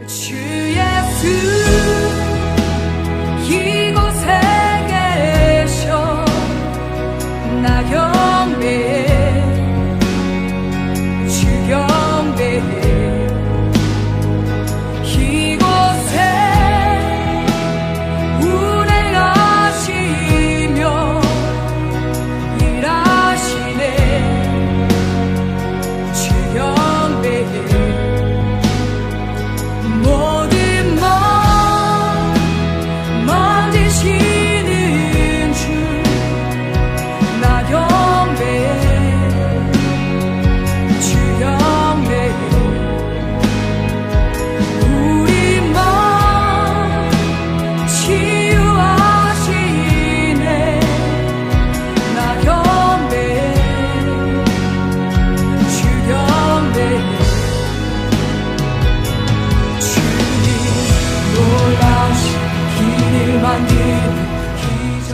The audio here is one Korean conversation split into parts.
주 예수 이곳에 계셔 나 경배해 주 경배해 이곳에 운행하시며 일하시네 주 경배해 모든 맘 만지시는 주 나 경배해 주 경배해 우리 맘 치유하시네 나 경배해 주 경배해 주님 놀라우신 길을 만드는 기적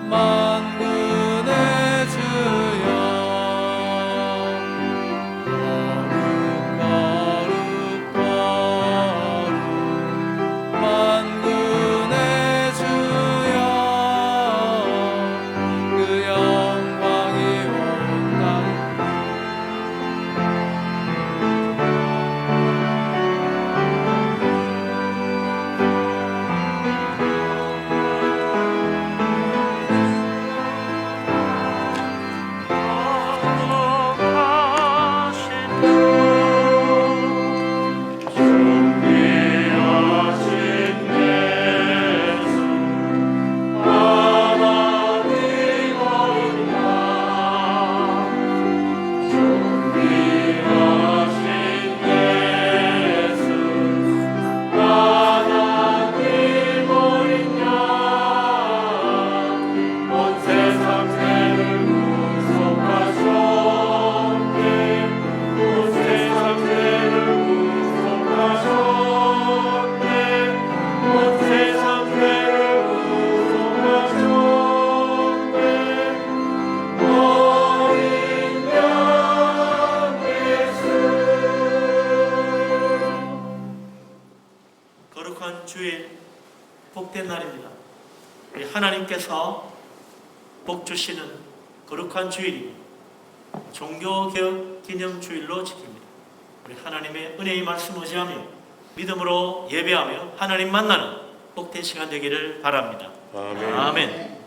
만군의 주여 만군의 주여 그 영광이 온 땅에 거룩한 주일, 복된 날입니다. 우리 하나님께서 복 주시는 거룩한 주일이 종교개혁 기념주일로 지킵니다. 우리 하나님의 은혜의 말씀 의지하며 믿음으로 예배하며 하나님 만나는 복된 시간 되기를 바랍니다. 아멘. 아멘.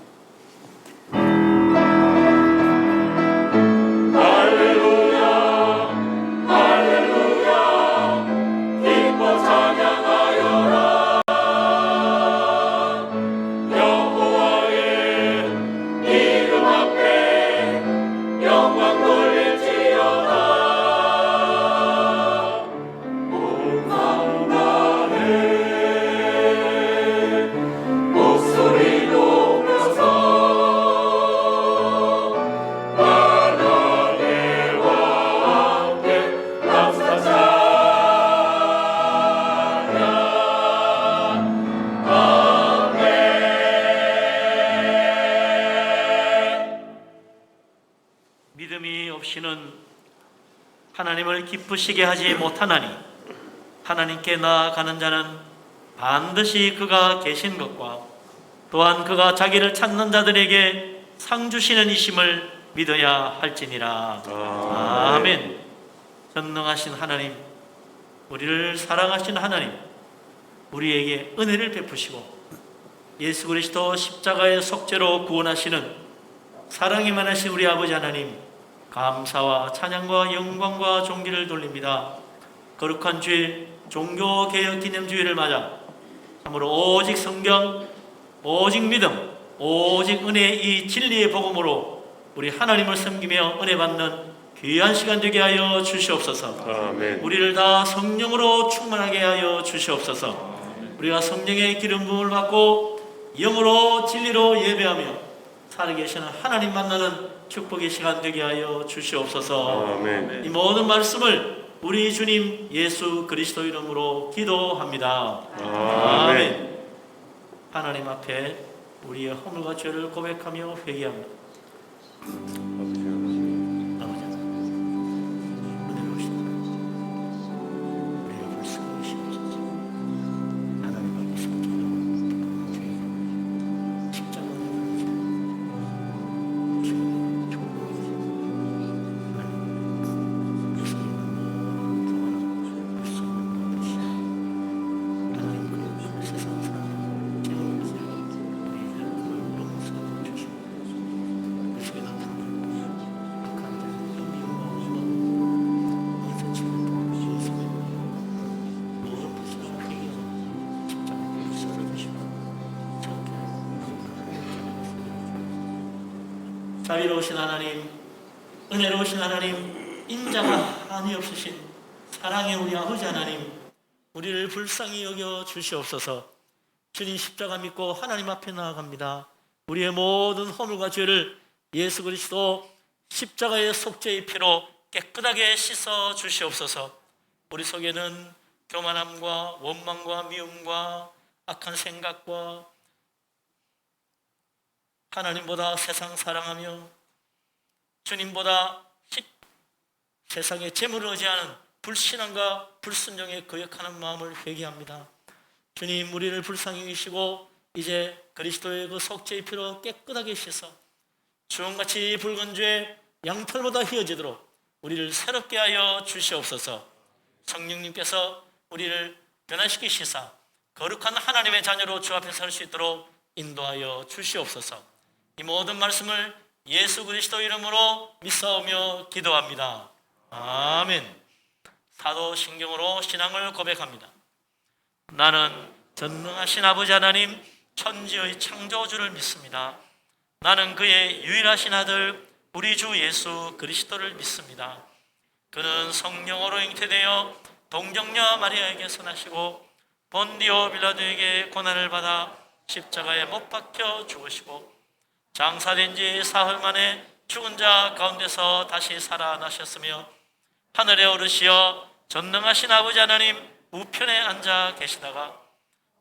믿음이 없이는 하나님을 기쁘시게 하지 못하나니 하나님께 나아가는 자는 반드시 그가 계신 것과 또한 그가 자기를 찾는 자들에게 상 주시는 이심을 믿어야 할지니라. 아멘. 전능하신 하나님, 우리를 사랑하신 하나님, 우리에게 은혜를 베푸시고 예수 그리스도 십자가의 속죄로 구원하시는 사랑이 많으신 우리 아버지 하나님, 감사와 찬양과 영광과 존귀를 돌립니다. 거룩한 주일, 종교개혁기념주일을 맞아 참으로 오직 성경, 오직 믿음, 오직 은혜의 이 진리의 복음으로 우리 하나님을 섬기며 은혜 받는 귀한 시간 되게 하여 주시옵소서. 아멘. 우리를 다 성령으로 충만하게 하여 주시옵소서. 우리가 성령의 기름 부음을 받고 영으로 진리로 예배하며 살아계시는 하나님 만나는 축복의 시간 되게 하여 주시옵소서. 아멘. 이 모든 말씀을 우리 주님 예수 그리스도 이름으로 기도합니다. 아멘. 하나님 앞에 우리의 허물과 죄를 고백하며 회개합니다. 아버지 은혜로 오시다 우리의 불쌍히 여기시옵소서. 하나님 앞에 섬기는 죄 십자가를 자비로우신 하나님, 은혜로우신 하나님, 인자가 한이 없으신 사랑의 우리 아버지 하나님, 우리를 불쌍히 여겨 주시옵소서. 주님 십자가 믿고 하나님 앞에 나아갑니다. 우리의 모든 허물과 죄를 예수 그리스도 십자가의 속죄의 피로 깨끗하게 씻어 주시옵소서. 우리 속에는 교만함과 원망과 미움과 악한 생각과 하나님보다 세상 사랑하며 주님보다 세상의 재물을 의지하는 불신앙과 불순종에 거역하는 마음을 회개합니다. 주님, 우리를 불쌍히 여기시고 이제 그리스도의 그 속죄의 피로 깨끗하게 씻어 주홍같이 붉은 죄 양털보다 희어지도록 우리를 새롭게 하여 주시옵소서. 성령님께서 우리를 변화시키시사 거룩한 하나님의 자녀로 주 앞에 설 수 있도록 인도하여 주시옵소서. 이 모든 말씀을 예수 그리스도 이름으로 믿사오며 기도합니다. 아멘. 사도신경으로 신앙을 고백합니다. 나는 전능하신 아버지 하나님 천지의 창조주를 믿습니다. 나는 그의 유일하신 아들 우리 주 예수 그리스도를 믿습니다. 그는 성령으로 잉태되어 동정녀 마리아에게서 나시고 본디오 빌라도에게 고난을 받아 십자가에 못 박혀 죽으시고 장사된 지 사흘 만에 죽은 자 가운데서 다시 살아나셨으며 하늘에 오르시어 전능하신 아버지 하나님 우편에 앉아 계시다가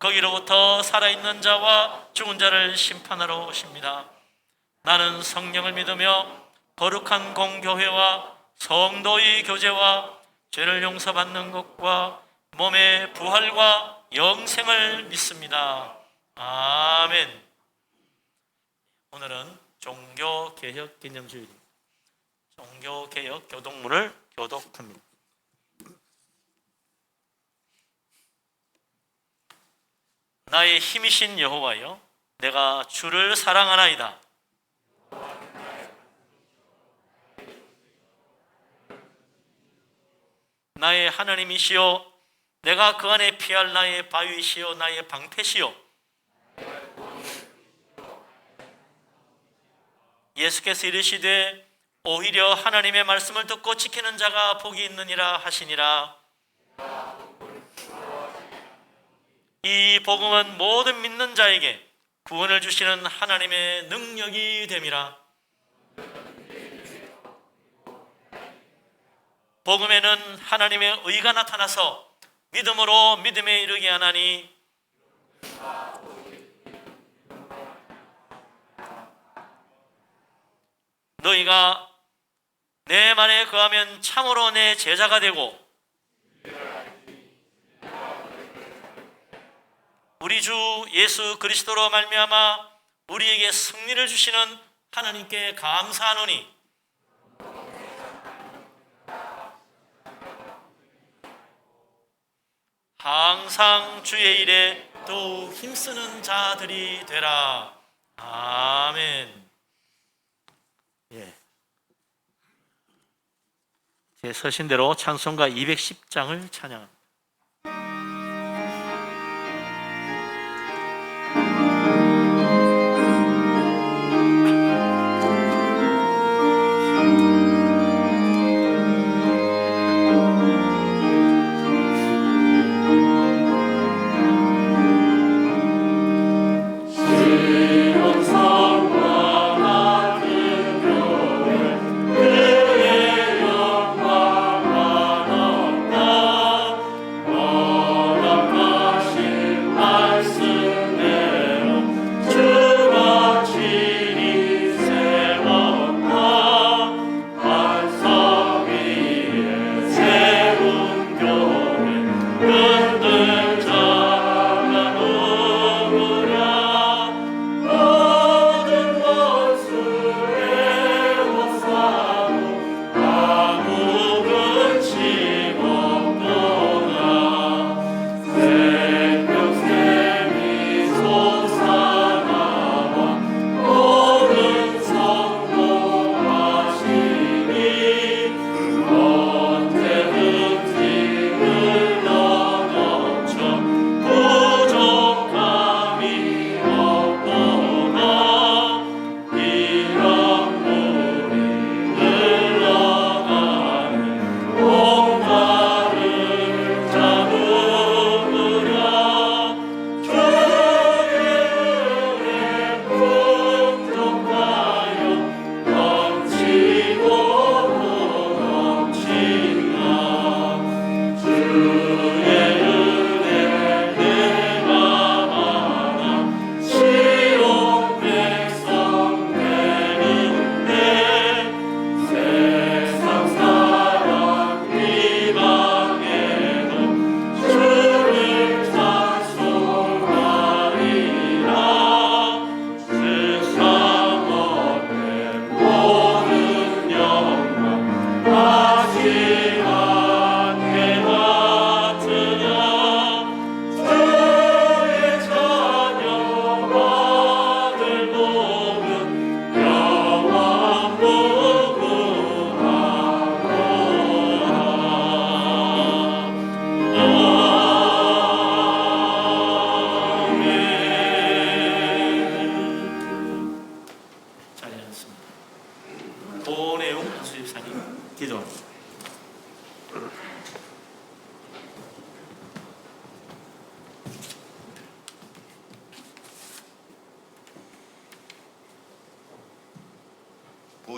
거기로부터 살아있는 자와 죽은 자를 심판하러 오십니다. 나는 성령을 믿으며 거룩한 공교회와 성도의 교제와 죄를 용서받는 것과 몸의 부활과 영생을 믿습니다. 아멘. 오늘은 종교개혁 기념주일입니다. 종교개혁 교독문을 교독합니다. 나의 힘이신 여호와여, 내가 주를 사랑하나이다. 나의 하나님이시여, 내가 그 안에 피할 나의 바위시여 나의 방패시여. 예수께서 이르시되 오히려 하나님의 말씀을 듣고 지키는 자가 복이 있느니라 하시니라. 이 복음은 모든 믿는 자에게 구원을 주시는 하나님의 능력이 됨이라. 복음에는 하나님의 의가 나타나서 믿음으로 믿음에 이르게 하나니 너희가 내 말에 거하면 참으로 내 제자가 되고 우리 주 예수 그리스도로 말미암아 우리에게 승리를 주시는 하나님께 감사하노니 항상 주의 일에 더욱 힘쓰는 자들이 되라. 아멘. 예. 제 서신대로 찬송가 210장을 찬양합니다. 영상과 같은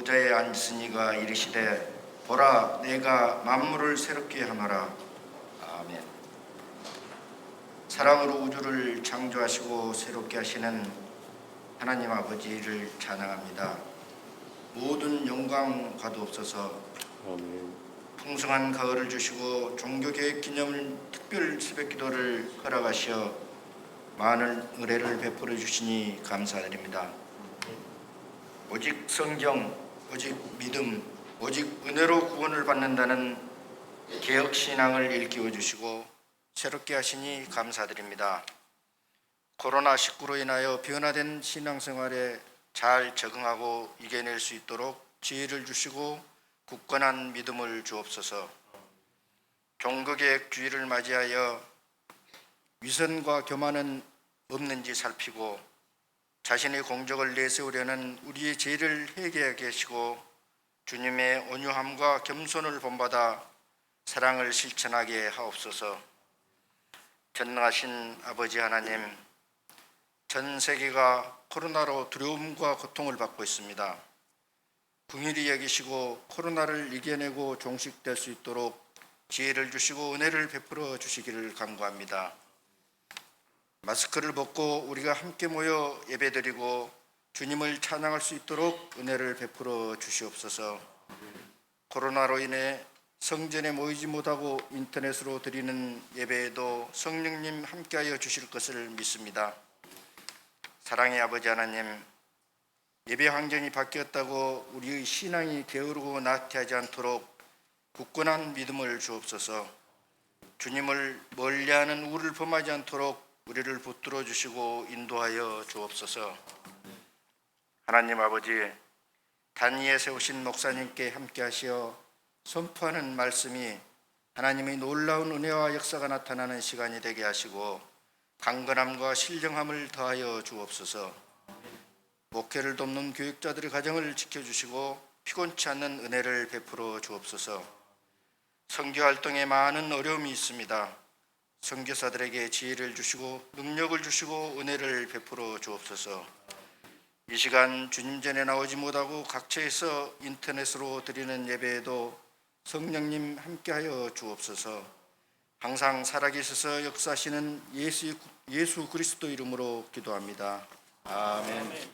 보좌에 앉으시니가 이르시되 보라 내가 만물을 새롭게 하노라. 아멘. 사랑으로 우주를 창조하시고 새롭게 하시는 하나님 아버지를 찬양합니다. 모든 영광 받으옵소서. 풍성한 가을을 주시고 종교개혁 기념 특별 새벽기도를 허락하시어 많은 은혜를 베풀어 주시니 감사드립니다. 오직 성경, 오직 믿음, 오직 은혜로 구원을 받는다는 개혁신앙을 일깨워 주시고 새롭게 하시니 감사드립니다. 코로나19로 인하여 변화된 신앙생활에 잘 적응하고 이겨낼 수 있도록 지혜를 주시고 굳건한 믿음을 주옵소서. 종교개혁주의를 맞이하여 위선과 교만은 없는지 살피고 자신의 공적을 내세우려는 우리의 죄를 회개하게 하시고 주님의 온유함과 겸손을 본받아 사랑을 실천하게 하옵소서. 전능하신 아버지 하나님, 전 세계가 코로나로 두려움과 고통을 받고 있습니다. 긍휼히 여기시고 코로나를 이겨내고 종식될 수 있도록 지혜를 주시고 은혜를 베풀어 주시기를 간구합니다. 마스크를 벗고 우리가 함께 모여 예배드리고 주님을 찬양할 수 있도록 은혜를 베풀어 주시옵소서. 코로나로 인해 성전에 모이지 못하고 인터넷으로 드리는 예배에도 성령님 함께하여 주실 것을 믿습니다. 사랑의 아버지 하나님, 예배 환경이 바뀌었다고 우리의 신앙이 게으르고 나태하지 않도록 굳건한 믿음을 주옵소서. 주님을 멀리하는 우를 범하지 않도록 우리를 붙들어 주시고 인도하여 주옵소서. 하나님 아버지, 단위에 세우신 목사님께 함께하시어 선포하는 말씀이 하나님의 놀라운 은혜와 역사가 나타나는 시간이 되게 하시고 강건함과 신령함을 더하여 주옵소서. 목회를 돕는 교육자들의 가정을 지켜주시고 피곤치 않는 은혜를 베풀어 주옵소서. 선교활동에 많은 어려움이 있습니다. 선교사들에게 지혜를 주시고 능력을 주시고 은혜를 베풀어 주옵소서. 이 시간 주님 전에 나오지 못하고 각처에서 인터넷으로 드리는 예배에도 성령님 함께하여 주옵소서. 항상 살아계셔서 역사하시는 예수 그리스도 이름으로 기도합니다. 아멘.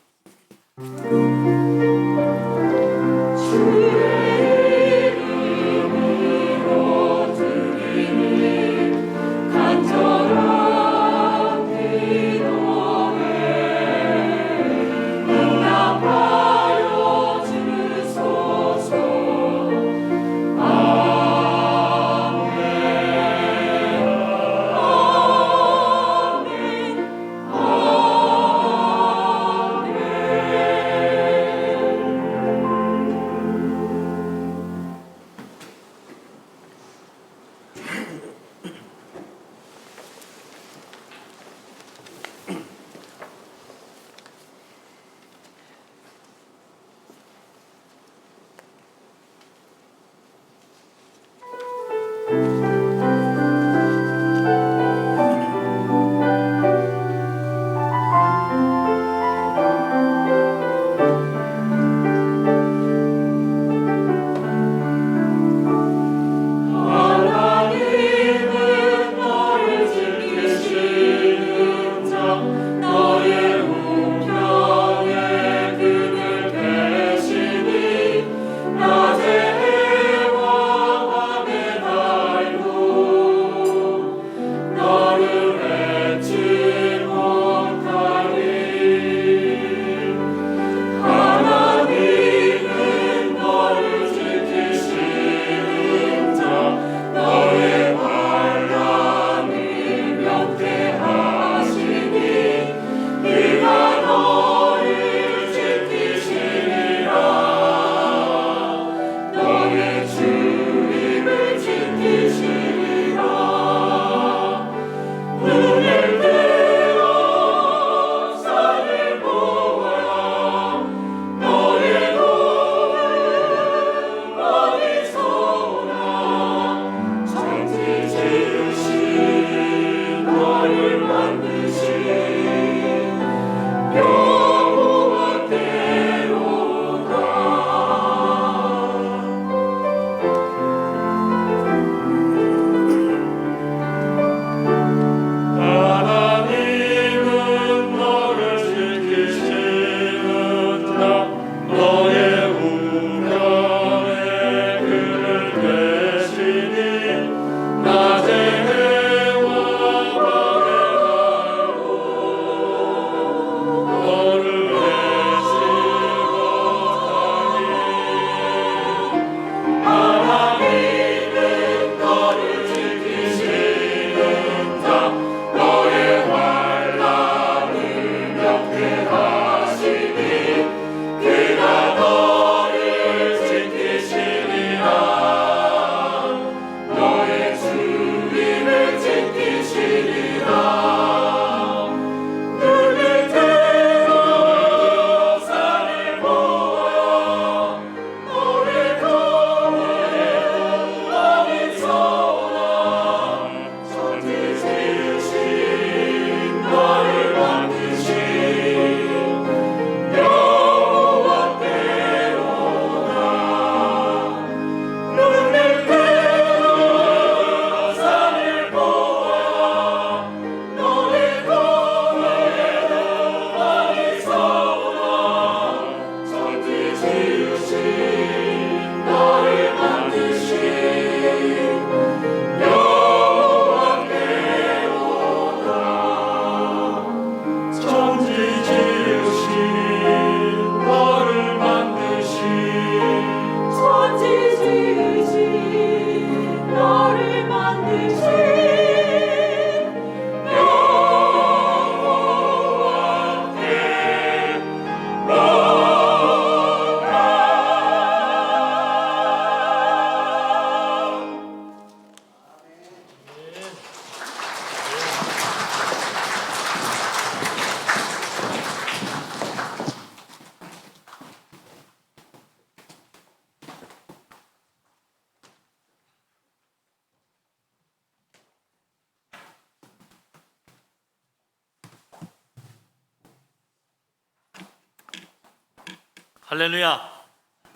할렐루야.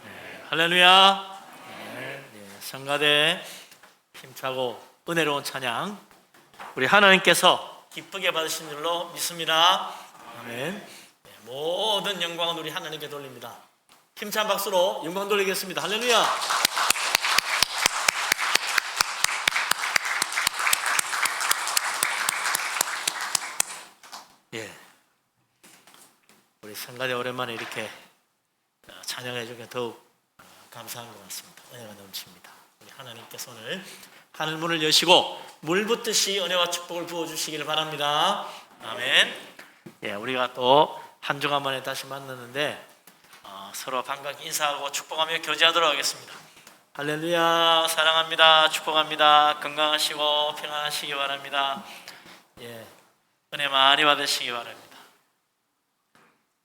네, 할렐루야. 성가대 힘차고 은혜로운 찬양 우리 하나님께서 기쁘게 받으신 줄로 믿습니다. 아멘. 네, 모든 영광은 우리 하나님께 돌립니다. 힘찬 박수로 영광 돌리겠습니다. 할렐루야. 예, 우리 성가대 오랜만에 이렇게 찬양해 주게 더욱 감사한 것 같습니다. 은혜가 넘칩니다. 우리 하나님께서 오늘 하늘 문을 여시고 물 붓듯이 은혜와 축복을 부어주시기를 바랍니다. 아멘. 예, 우리가 또 한 주간 만에 다시 만났는데 서로 반갑게 인사하고 축복하며 교제하도록 하겠습니다. 할렐루야. 사랑합니다. 축복합니다. 건강하시고 평안하시기 바랍니다. 예, 은혜 많이 받으시기 바랍니다.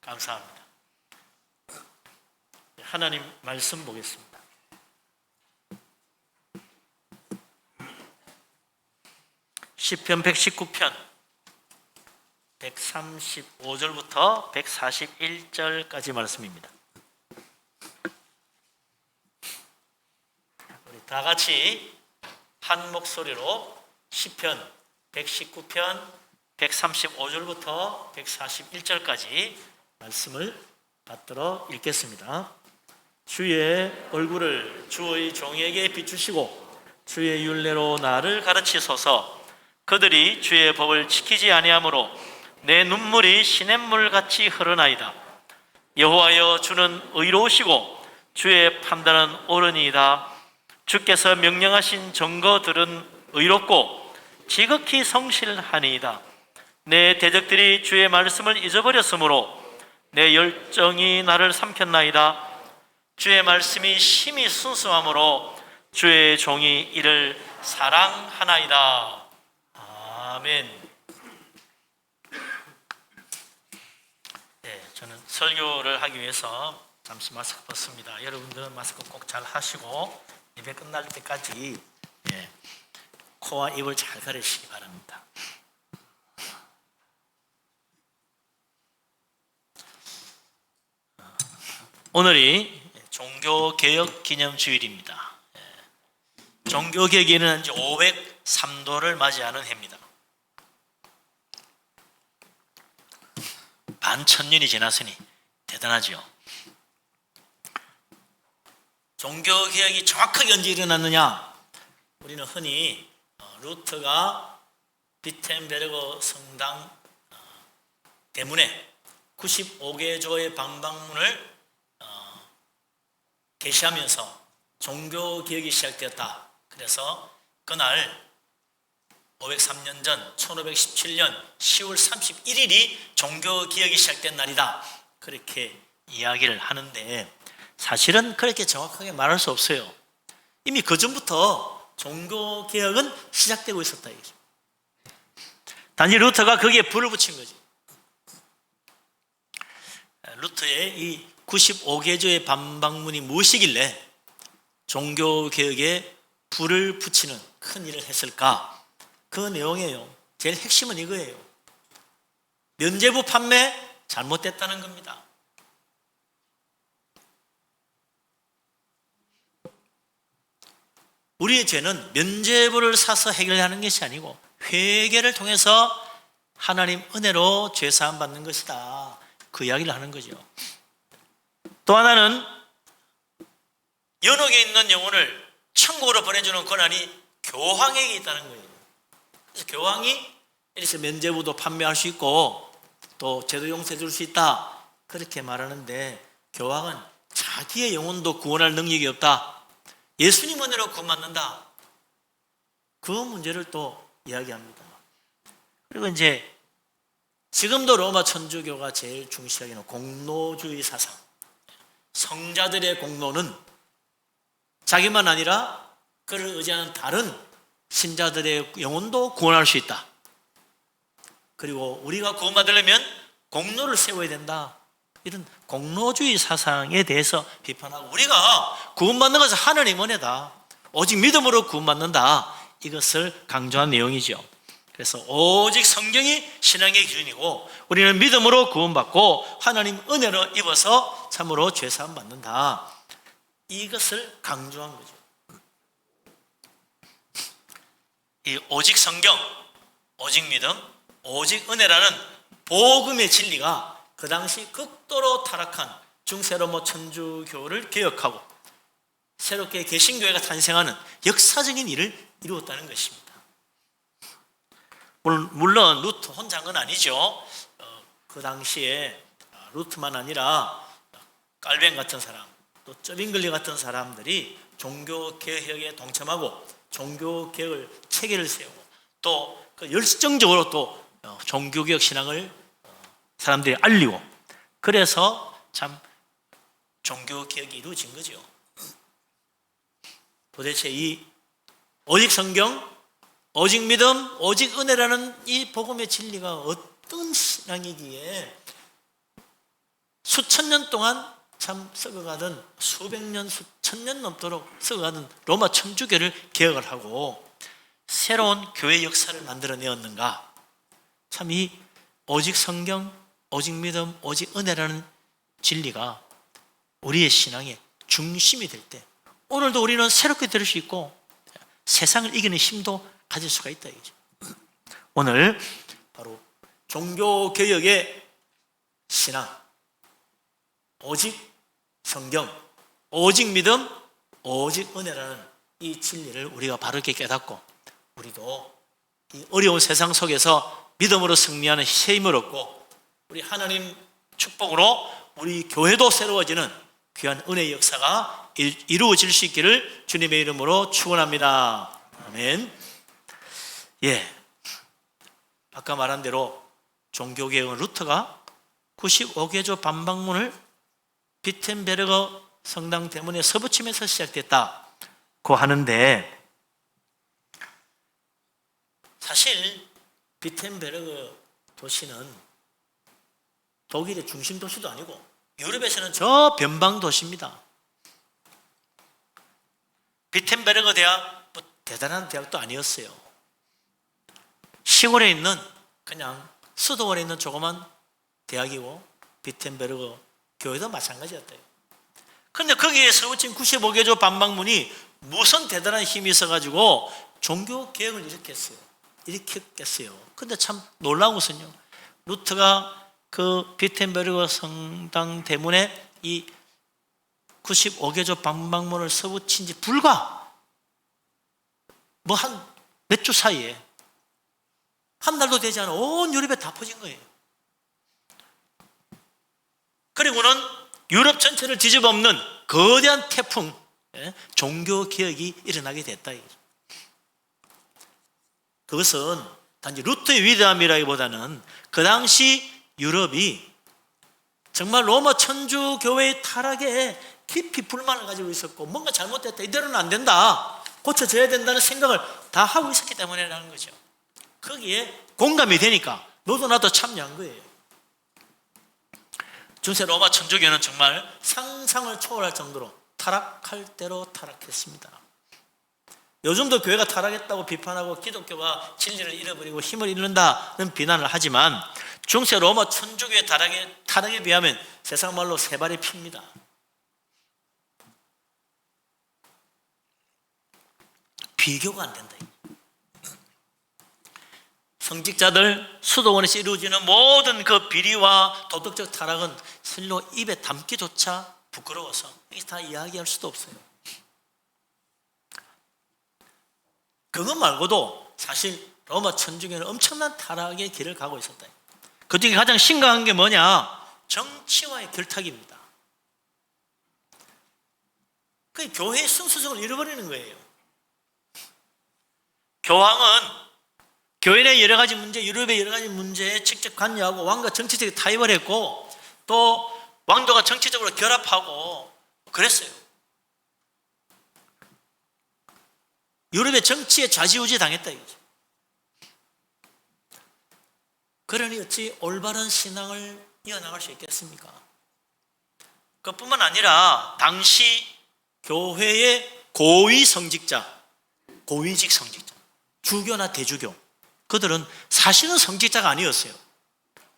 감사합니다. 하나님 말씀 보겠습니다. 시편 119편 135절부터 141절까지 말씀입니다. 우리 다 같이 한 목소리로 시편 119편 135절부터 141절까지 말씀을 받들어 읽겠습니다. 주의 얼굴을 주의 종에게 비추시고 주의 율례로 나를 가르치소서. 그들이 주의 법을 지키지 아니하므로 내 눈물이 시냇물같이 흐르나이다. 여호와여, 주는 의로우시고 주의 판단은 옳으니이다. 주께서 명령하신 증거들은 의롭고 지극히 성실하니이다. 내 대적들이 주의 말씀을 잊어버렸으므로 내 열정이 나를 삼켰나이다. 주의 말씀이 심히 순수함으로 주의 종이 이를 사랑하나이다. 아멘. 네, 저는 설교를 하기 위해서 잠시 마스크 벗습니다. 여러분들은 마스크 꼭 잘 하시고 예배 끝날 때까지 코와 입을 잘 가리시기 바랍니다. 오늘이 종교개혁 기념주일입니다. 종교개혁이 일어난 지 503도를 맞이하는 해입니다. 11,000년이 지났으니 대단하죠. 종교개혁이 정확하게 언제 일어났느냐? 우리는 흔히 루터가 비텐베르그 성당 대문에 95개조의 방방문을 게시하면서 종교개혁이 시작되었다. 그래서 그날 503년 전 1517년 10월 31일이 종교개혁이 시작된 날이다. 그렇게 이야기를 하는데 사실은 그렇게 정확하게 말할 수 없어요. 이미 그 전부터 종교개혁은 시작되고 있었다. 단지 루터가 거기에 불을 붙인 거지. 루터의 이 95개조의 반박문이 무엇이길래 종교개혁에 불을 붙이는 큰 일을 했을까? 그 내용이에요. 제일 핵심은 이거예요. 면죄부 판매 잘못됐다는 겁니다. 우리의 죄는 면죄부를 사서 해결하는 것이 아니고 회개를 통해서 하나님 은혜로 죄사함 받는 것이다. 그 이야기를 하는 거죠. 또 하나는 연옥에 있는 영혼을 천국으로 보내주는 권한이 교황에게 있다는 거예요. 그래서 교황이 이래서 면죄부도 판매할 수 있고 또 죄도 용서해 줄 수 있다. 그렇게 말하는데 교황은 자기의 영혼도 구원할 능력이 없다. 예수님 은혜로 구원받는다. 그 문제를 또 이야기합니다. 그리고 이제 지금도 로마 천주교가 제일 중시하기는 공로주의 사상. 성자들의 공로는 자기만 아니라 그를 의지하는 다른 신자들의 영혼도 구원할 수 있다. 그리고 우리가 구원받으려면 공로를 세워야 된다. 이런 공로주의 사상에 대해서 비판하고, 우리가 구원받는 것은 하나님 은혜다, 오직 믿음으로 구원받는다, 이것을 강조한 내용이죠. 그래서 오직 성경이 신앙의 기준이고 우리는 믿음으로 구원받고 하나님 은혜로 입어서 참으로 죄사함 받는다, 이것을 강조한 거죠. 이 오직 성경, 오직 믿음, 오직 은혜라는 복음의 진리가 그 당시 극도로 타락한 중세로마 천주교를 개혁하고 새롭게 개신교회가 탄생하는 역사적인 일을 이루었다는 것입니다. 물론 루터 혼자인 건 아니죠. 그 당시에 루터만 아니라 깔뱅 같은 사람, 또 쩌빙글리 같은 사람들이 종교개혁에 동참하고 종교개혁을 체계를 세우고 또 그 열정적으로 또 종교개혁 신앙을 사람들이 알리고, 그래서 참 종교개혁이 이루어진 거죠. 도대체 이 오직 성경, 오직 믿음, 오직 은혜라는 이 복음의 진리가 어떤 신앙이기에 수천 년 동안 참 썩어가던, 수백 년, 수천 년 넘도록 썩어가던 로마 천주교를 개혁을 하고 새로운 교회 역사를 만들어내었는가? 참 이 오직 성경, 오직 믿음, 오직 은혜라는 진리가 우리의 신앙의 중심이 될 때 오늘도 우리는 새롭게 될 수 있고 세상을 이기는 힘도 가질 수가 있다, 이거죠. 오늘 바로 종교개혁의 신앙, 오직 성경, 오직 믿음, 오직 은혜라는 이 진리를 우리가 바르게 깨닫고 우리도 이 어려운 세상 속에서 믿음으로 승리하는 새 힘을 얻고 우리 하나님 축복으로 우리 교회도 새로워지는 귀한 은혜의 역사가 이루어질 수 있기를 주님의 이름으로 축원합니다. 아멘. 예, 아까 말한 대로 종교개혁은 루터가 95개조 반박문을 비텐베르거 성당 대문에 서붙이면서 시작됐다고 하는데, 사실 비텐베르거 도시는 독일의 중심 도시도 아니고 유럽에서는 저 변방 도시입니다. 비텐베르거 대학 뭐 대단한 대학도 아니었어요. 시골에 있는 그냥 수도원에 있는 조그만 대학이고 비텐베르거 교회도 마찬가지였대요. 그런데 거기에 서울진 95개조 반박문이 무슨 대단한 힘이 있어가지고 종교개혁을 일으켰겠어요. 근데 참 놀라운 것은요, 루터가 그 비텐베르거 성당 대문에 이 95개조 반박문을 서붙인 지 불과 뭐 한 몇 주 사이에, 한 달도 되지 않아 온 유럽에 다 퍼진 거예요. 그리고는 유럽 전체를 뒤집어엎는 거대한 태풍, 종교개혁이 일어나게 됐다. 그것은 단지 루터의 위대함이라기보다는 그 당시 유럽이 정말 로마 천주교회의 타락에 깊이 불만을 가지고 있었고 뭔가 잘못됐다, 이대로는 안 된다, 고쳐져야 된다는 생각을 다 하고 있었기 때문이라는 거죠. 거기에 공감이 되니까 너도 나도 참여한 거예요. 중세 로마 천주교는 정말 상상을 초월할 정도로 타락할 대로 타락했습니다. 요즘도 교회가 타락했다고 비판하고 기독교가 진리를 잃어버리고 힘을 잃는다는 비난을 하지만 중세 로마 천주교의 타락에 비하면 세상 말로 세 발이 핍니다. 비교가 안 된다. 성직자들, 수도원에서 이루어지는 모든 그 비리와 도덕적 타락은 실로 입에 담기조차 부끄러워서 다 이야기할 수도 없어요. 그것 말고도 사실 로마 천주교는 엄청난 타락의 길을 가고 있었다. 그 중에 가장 심각한 게 뭐냐? 정치와의 결탁입니다. 그 교회의 순수성을 잃어버리는 거예요. 교황은 교회 내 여러 가지 문제, 유럽의 여러 가지 문제에 직접 관여하고 왕과 정치적인 타협을 했고 또 왕조가 정치적으로 결합하고 그랬어요. 유럽의 정치에 좌지우지 당했다 이거죠. 그러니 어찌 올바른 신앙을 이어나갈 수 있겠습니까? 그뿐만 아니라 당시 교회의 고위 성직자, 고위직 성직자, 주교나 대주교, 그들은 사실은 성직자가 아니었어요.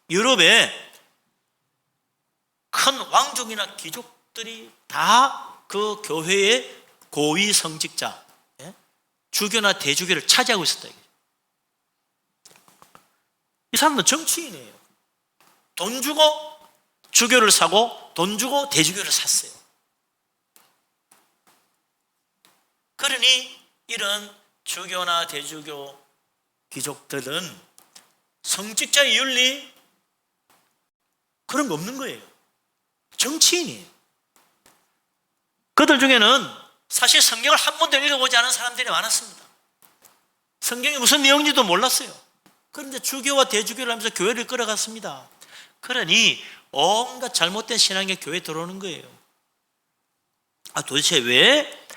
유럽에 큰 왕족이나 귀족들이 다 그 교회의 고위 성직자, 주교나 대주교를 차지하고 있었다. 이 사람들은 정치인이에요. 돈 주고 주교를 사고 돈 주고 대주교를 샀어요. 그러니 이런 주교나 대주교 귀족들은 성직자의 윤리 그런 거 없는 거예요. 정치인이에요. 그들 중에는 사실 성경을 한 번도 읽어보지 않은 사람들이 많았습니다. 성경이 무슨 내용인지도 몰랐어요. 그런데 주교와 대주교를 하면서 교회를 끌어갔습니다. 그러니 온갖 잘못된 신앙이 교회에 들어오는 거예요. 도대체 왜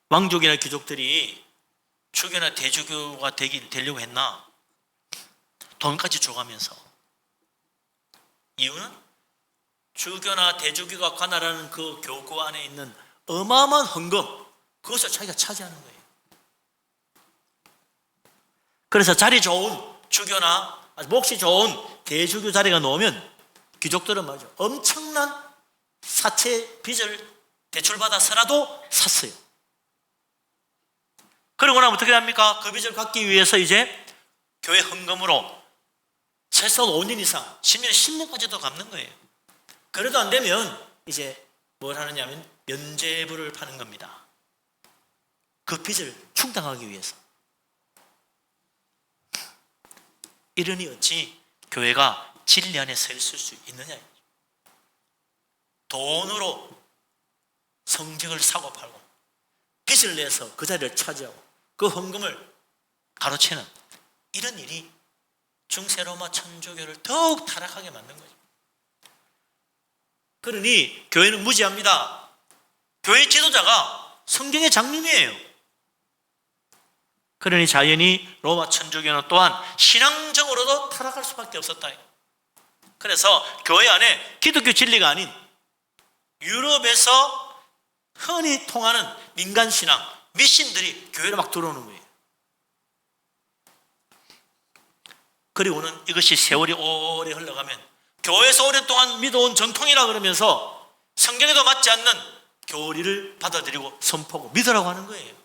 왕족이나 귀족들이 주교나 대주교가 되려고 했나? 돈까지 줘가면서. 이유는 주교나 대주교가 관할하는 그 교구 안에 있는 어마어마한 헌금, 그것을 자기가 차지하는 거예요. 그래서 자리 좋은 주교나 몫이 좋은 대주교 자리가 나오면 귀족들은 말이죠, 엄청난 사채 빚을 대출받아서라도 샀어요. 그러고 나면 어떻게 합니까? 그 빚을 갚기 위해서 이제 교회 헌금으로 최소 5년 이상, 10년, 10년까지도 갚는 거예요. 그래도 안 되면 이제 뭘 하느냐면 면죄부를 파는 겁니다. 그 빚을 충당하기 위해서. 이러니 어찌 교회가 진리 안에 서 있을 수 있느냐. 돈으로 성직을 사고 팔고 빚을 내서 그 자리를 차지하고 그 헌금을 가로채는 이런 일이 중세로마 천주교를 더욱 타락하게 만든 거죠. 그러니 교회는 무지합니다. 교회 지도자가 성경의 장님이에요. 그러니 자연히 로마 천주교는 또한 신앙적으로도 타락할 수밖에 없었다. 그래서 교회 안에 기독교 진리가 아닌 유럽에서 흔히 통하는 민간신앙, 미신들이 교회로 막 들어오는 거예요. 그리고는 이것이 세월이 오래 흘러가면 교회에서 오랫동안 믿어온 전통이라 그러면서 성경에도 맞지 않는 교리를 받아들이고 선포하고 믿으라고 하는 거예요.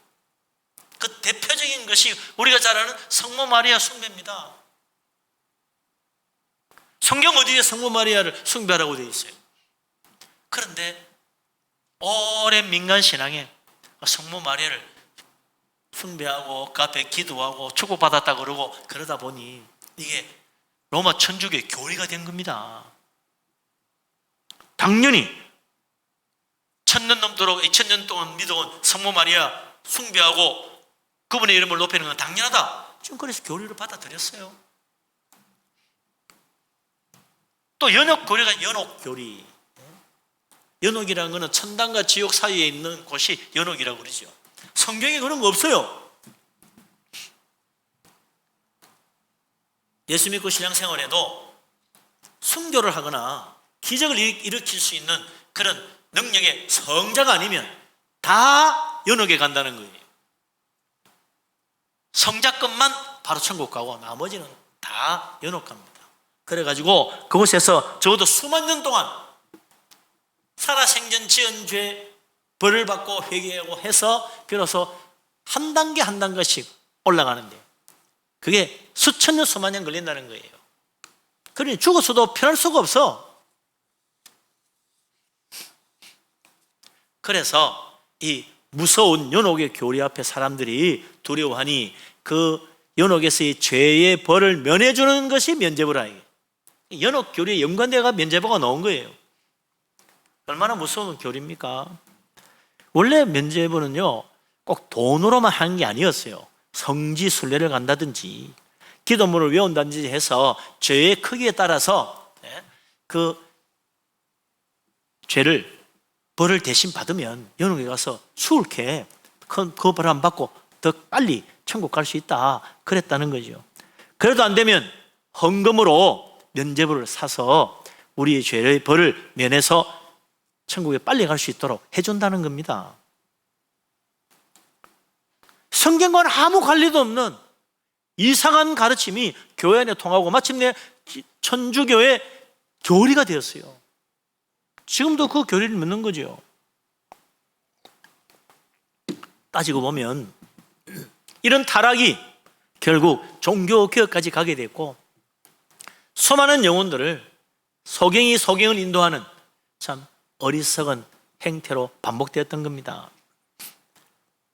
그 대표적인 것이 우리가 잘 아는 성모 마리아 숭배입니다. 성경 어디에 성모 마리아를 숭배하라고 되어 있어요? 그런데 오랜 민간신앙에 성모 마리아를 숭배하고 그 앞에 기도하고 축복받았다 그러고 그러다 보니 이게 로마 천주교의 교리가 된 겁니다. 당연히 1000년 넘도록 2000년 동안 믿어온 성모 마리아 숭배하고 그분의 이름을 높이는 건 당연하다. 지금 그래서 교리를 받아들였어요. 또 연옥 교리가 연옥 교리. 연옥이라는 것은 천당과 지옥 사이에 있는 곳이 연옥이라고 그러죠. 성경에 그런 거 없어요. 예수 믿고 신앙생활에도 순교를 하거나 기적을 일으킬 수 있는 그런 능력의 성자가 아니면 다 연옥에 간다는 거예요. 성자급만 바로 천국 가고 나머지는 다 연옥 갑니다. 그래가지고 그곳에서 적어도 수만 년 동안 살아생전 지은 죄 벌을 받고 회개하고 해서 비로소 한 단계 한 단계씩 올라가는데 그게 수천 년 수만 년 걸린다는 거예요. 그러니 죽었어도 편할 수가 없어. 그래서 이 무서운 연옥의 교리 앞에 사람들이 두려워하니 그 연옥에서의 죄의 벌을 면해주는 것이 면죄부라. 연옥 교리에 연관되어가 면죄부가 나온 거예요. 얼마나 무서운 교리입니까? 원래 면죄부는요 꼭 돈으로만 하는 게 아니었어요. 성지 순례를 간다든지 기도문을 외운다든지 해서 죄의 크기에 따라서 그 죄를 벌을 대신 받으면 연옥에 가서 수월케 그 벌 안 받고 더 빨리 천국 갈 수 있다 그랬다는 거죠. 그래도 안 되면 헌금으로 면죄부를 사서 우리의 죄의 벌을 면해서 천국에 빨리 갈 수 있도록 해준다는 겁니다. 성경과는 아무 관리도 없는 이상한 가르침이 교회 안에 통하고 마침내 천주교의 교리가 되었어요. 지금도 그 교리를 믿는 거죠. 따지고 보면 이런 타락이 결국 종교개혁까지 가게 됐고 수많은 영혼들을 소경을 인도하는 참 어리석은 행태로 반복되었던 겁니다.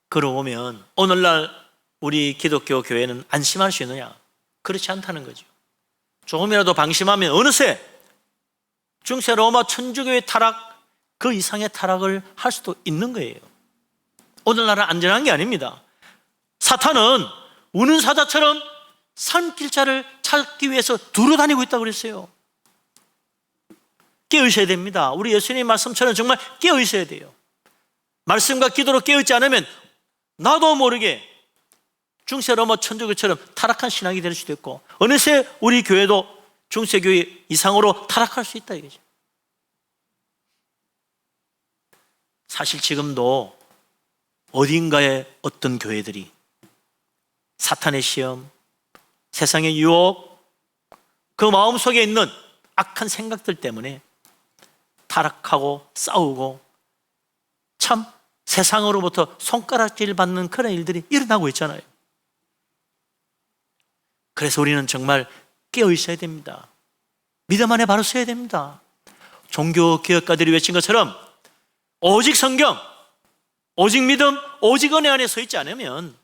그러고 보면 오늘날 우리 기독교 교회는 안심할 수 있느냐? 그렇지 않다는 거죠. 조금이라도 방심하면 어느새 중세 로마 천주교의 타락, 그 이상의 타락을 할 수도 있는 거예요. 오늘날은 안전한 게 아닙니다. 사탄은 우는 사자처럼 산길자를 찾기 위해서 두루 다니고 있다고 그랬어요. 깨어있어야 됩니다. 우리 예수님 말씀처럼 정말 깨어있어야 돼요. 말씀과 기도로 깨어있지 않으면 나도 모르게 중세 로마 천주교처럼 타락한 신앙이 될 수도 있고 어느새 우리 교회도 중세교회 이상으로 타락할 수 있다 이거죠. 사실 지금도 어딘가에 어떤 교회들이 사탄의 시험, 세상의 유혹, 그 마음속에 있는 악한 생각들 때문에 타락하고 싸우고 참 세상으로부터 손가락질 받는 그런 일들이 일어나고 있잖아요. 그래서 우리는 정말 깨어 있어야 됩니다. 믿음 안에 바로 서야 됩니다. 종교개혁가들이 외친 것처럼 오직 성경, 오직 믿음, 오직 은혜 안에 서 있지 않으면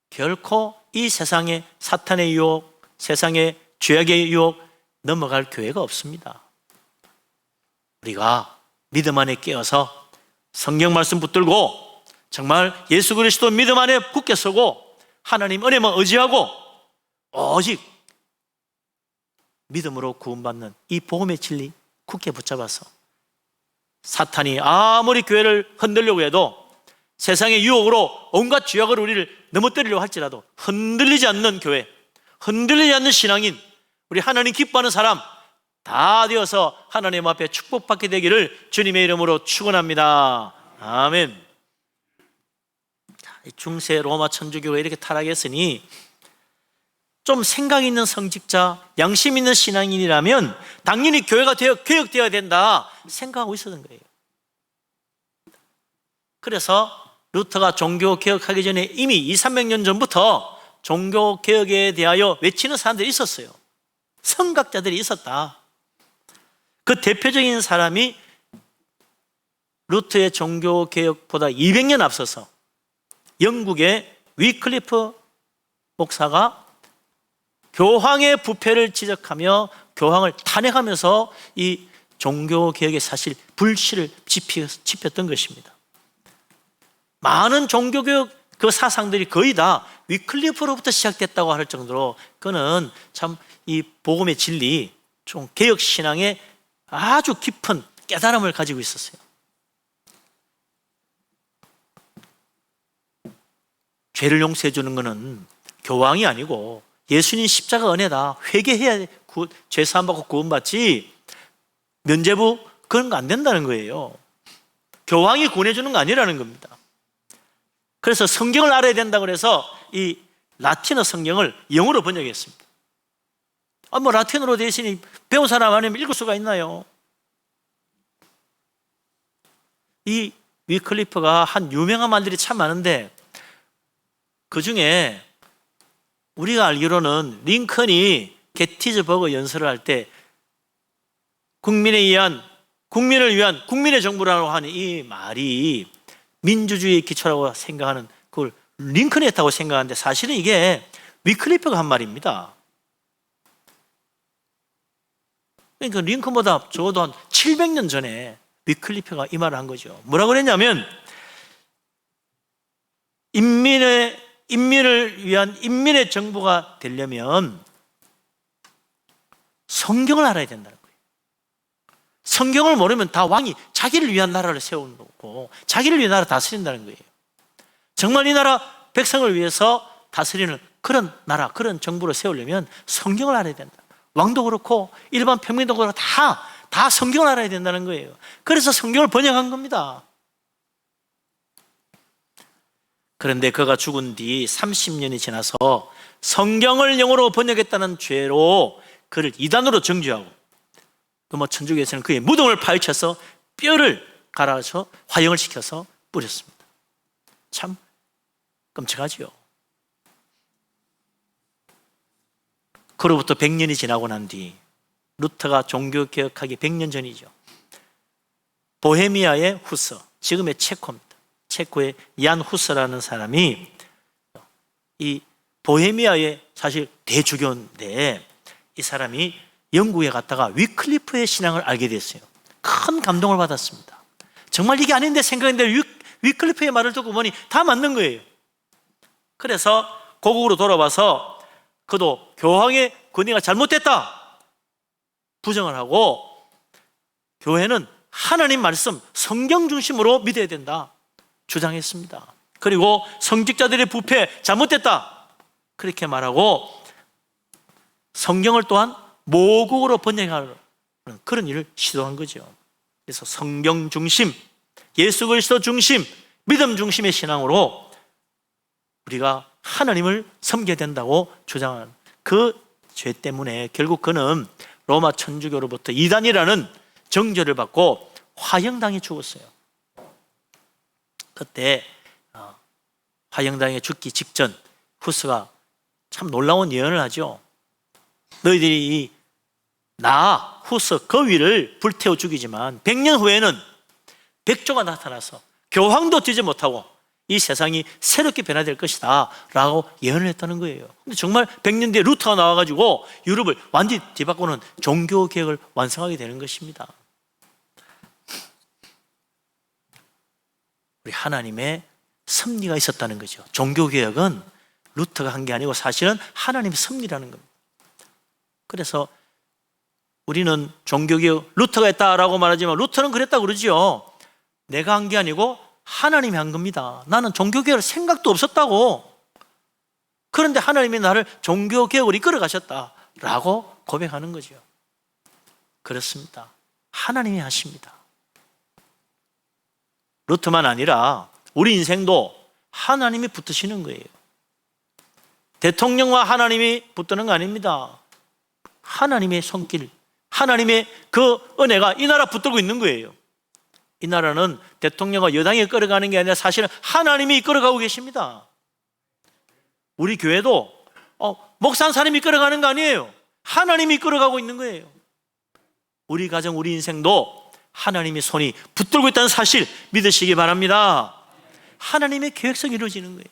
결코 이 세상의 사탄의 유혹, 세상의 죄악의 유혹 넘어갈 교회가 없습니다. 우리가 믿음 안에 깨어서 성경 말씀 붙들고 정말 예수 그리스도 믿음 안에 굳게 서고 하나님 은혜만 의지하고 오직 믿음으로 구원받는 이 복음의 진리 굳게 붙잡아서 사탄이 아무리 교회를 흔들려고 해도 세상의 유혹으로 온갖 죄악으로 우리를 넘어뜨리려고 할지라도 흔들리지 않는 교회, 흔들리지 않는 신앙인, 우리 하나님 기뻐하는 사람 다 되어서 하나님 앞에 축복받게 되기를 주님의 이름으로 축원합니다. 아멘. 중세 로마 천주교가 이렇게 타락했으니 좀 생각 있는 성직자, 양심 있는 신앙인이라면 당연히 교회가 개혁되어야 된다 생각하고 있었던 거예요. 그래서 루터가 종교개혁하기 전에 이미 200~300년 전부터 종교개혁에 대하여 외치는 사람들이 있었어요. 성각자들이 있었다. 그 대표적인 사람이 루터의 종교개혁보다 200년 앞서서 영국의 위클리프 목사가 교황의 부패를 지적하며 교황을 탄핵하면서 이 종교개혁의 사실 불씨를 지폈던 것입니다. 많은 종교개혁 그 사상들이 거의 다 위클리프로부터 시작됐다고 할 정도로 그는 참 이 복음의 진리, 좀 개혁신앙에 아주 깊은 깨달음을 가지고 있었어요. 죄를 용서해 주는 것은 교황이 아니고 예수님 십자가 은혜다. 회개해야 죄사함 받고 구원받지 면죄부 그런 거 안 된다는 거예요. 교황이 구원해 주는 거 아니라는 겁니다. 그래서 성경을 알아야 된다고 해서 이 라틴어 성경을 영어로 번역했습니다. 뭐 라틴어로 되어 있으니 배운 사람 아니면 읽을 수가 있나요? 이 위클리프가 한 유명한 말들이 참 많은데 그 중에 우리가 알기로는 링컨이 게티즈버그 연설을 할 때 국민을 위한 국민의 정부라고 하는 이 말이 민주주의의 기초라고 생각하는 그걸 링컨이 했다고 생각하는데 사실은 이게 위클리프가 한 말입니다. 그러니까 링컨보다 적어도 한 700년 전에 위클리프가 이 말을 한 거죠. 뭐라고 그랬냐면 인민을 위한 인민의 정부가 되려면 성경을 알아야 된다는 거예요. 성경을 모르면 다 왕이 자기를 위한 나라를 세우고 자기를 위한 나라 다스린다는 거예요. 정말 이 나라 백성을 위해서 다스리는 그런 나라, 그런 정부를 세우려면 성경을 알아야 된다. 왕도 그렇고 일반 평민도 그렇고 다 성경을 알아야 된다는 거예요. 그래서 성경을 번역한 겁니다. 그런데 그가 죽은 뒤 30년이 지나서 성경을 영어로 번역했다는 죄로 그를 이단으로 정죄하고 로마 천주교에서는 그의 무덤을 파헤쳐서 뼈를 갈아서 화형을 시켜서 뿌렸습니다. 참 끔찍하지요. 그로부터 100년이 지나고 난 뒤 루터가 종교개혁하기 100년 전이죠. 보헤미아의 후서, 지금의 체코입니다. 체코의 얀 후서라는 사람이 이 보헤미아의 사실 대주교인데 이 사람이 영국에 갔다가 위클리프의 신앙을 알게 됐어요. 큰 감동을 받았습니다. 정말 이게 아닌데 생각했는데 위클리프의 말을 듣고 보니 다 맞는 거예요. 그래서 고국으로 돌아와서 그도 교황의 권위가 잘못됐다 부정을 하고 교회는 하나님 말씀 성경 중심으로 믿어야 된다 주장했습니다. 그리고 성직자들의 부패 잘못됐다 그렇게 말하고 성경을 또한 모국어로 번역하는 그런 일을 시도한 거죠. 그래서 성경 중심, 예수 그리스도 중심, 믿음 중심의 신앙으로 우리가 하나님을 섬겨야 된다고 주장하는 그 죄 때문에 결국 그는 로마 천주교로부터 이단이라는 정죄를 받고 화형당해 죽었어요. 그때 화형당해 죽기 직전 후스가 참 놀라운 예언을 하죠. 너희들이 나 후스 거위를 불태워 죽이지만 100년 후에는 백조가 나타나서 교황도 되지 못하고 이 세상이 새롭게 변화될 것이다 라고 예언을 했다는 거예요. 근데 정말 100년 뒤에 루터가 나와가지고 유럽을 완전히 뒤바꾸는 종교개혁을 완성하게 되는 것입니다. 우리 하나님의 섭리가 있었다는 거죠. 종교개혁은 루터가 한 게 아니고 사실은 하나님의 섭리라는 겁니다. 그래서 우리는 종교개혁 루터가 했다라고 말하지만 루터는 그랬다고 그러지요. 내가 한 게 아니고 하나님이 한 겁니다. 나는 종교개혁을 생각도 없었다고. 그런데 하나님이 나를 종교개혁을 이끌어 가셨다라고 고백하는 거죠. 그렇습니다. 하나님이 하십니다. 루터만 아니라 우리 인생도 하나님이 붙으시는 거예요. 대통령과 하나님이 붙드는 거 아닙니다. 하나님의 손길, 하나님의 그 은혜가 이 나라 붙들고 있는 거예요. 이 나라는 대통령과 여당이 이끌어가는 게 아니라 사실은 하나님이 이끌어가고 계십니다. 우리 교회도 목사 한 사람이 이끌어가는 거 아니에요. 하나님이 이끌어가고 있는 거예요. 우리 가정, 우리 인생도 하나님의 손이 붙들고 있다는 사실 믿으시기 바랍니다. 하나님의 계획성이 이루어지는 거예요.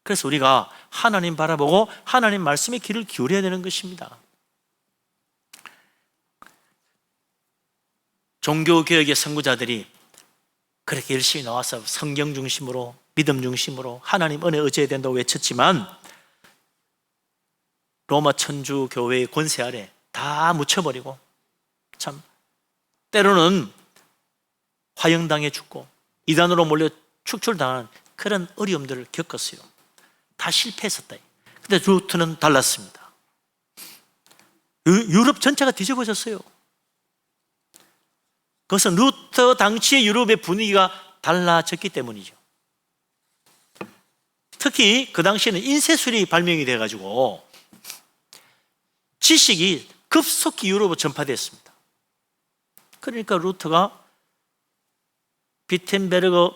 그래서 우리가 하나님 바라보고 하나님 말씀에 귀를 기울여야 되는 것입니다. 종교개혁의 선구자들이 그렇게 열심히 나와서 성경 중심으로 믿음 중심으로 하나님 은혜 의지해야 된다고 외쳤지만 로마 천주교회의 권세 아래 다 묻혀버리고 참 때로는 화형당해 죽고 이단으로 몰려 축출당한 그런 어려움들을 겪었어요. 다 실패했었다. 근데 루터는 달랐습니다. 유럽 전체가 뒤집어졌어요. 그것은 루터 당시의 유럽의 분위기가 달라졌기 때문이죠. 특히 그 당시에는 인쇄술이 발명이 돼가지고 지식이 급속히 유럽으로 전파됐습니다. 그러니까 루터가 비텐베르그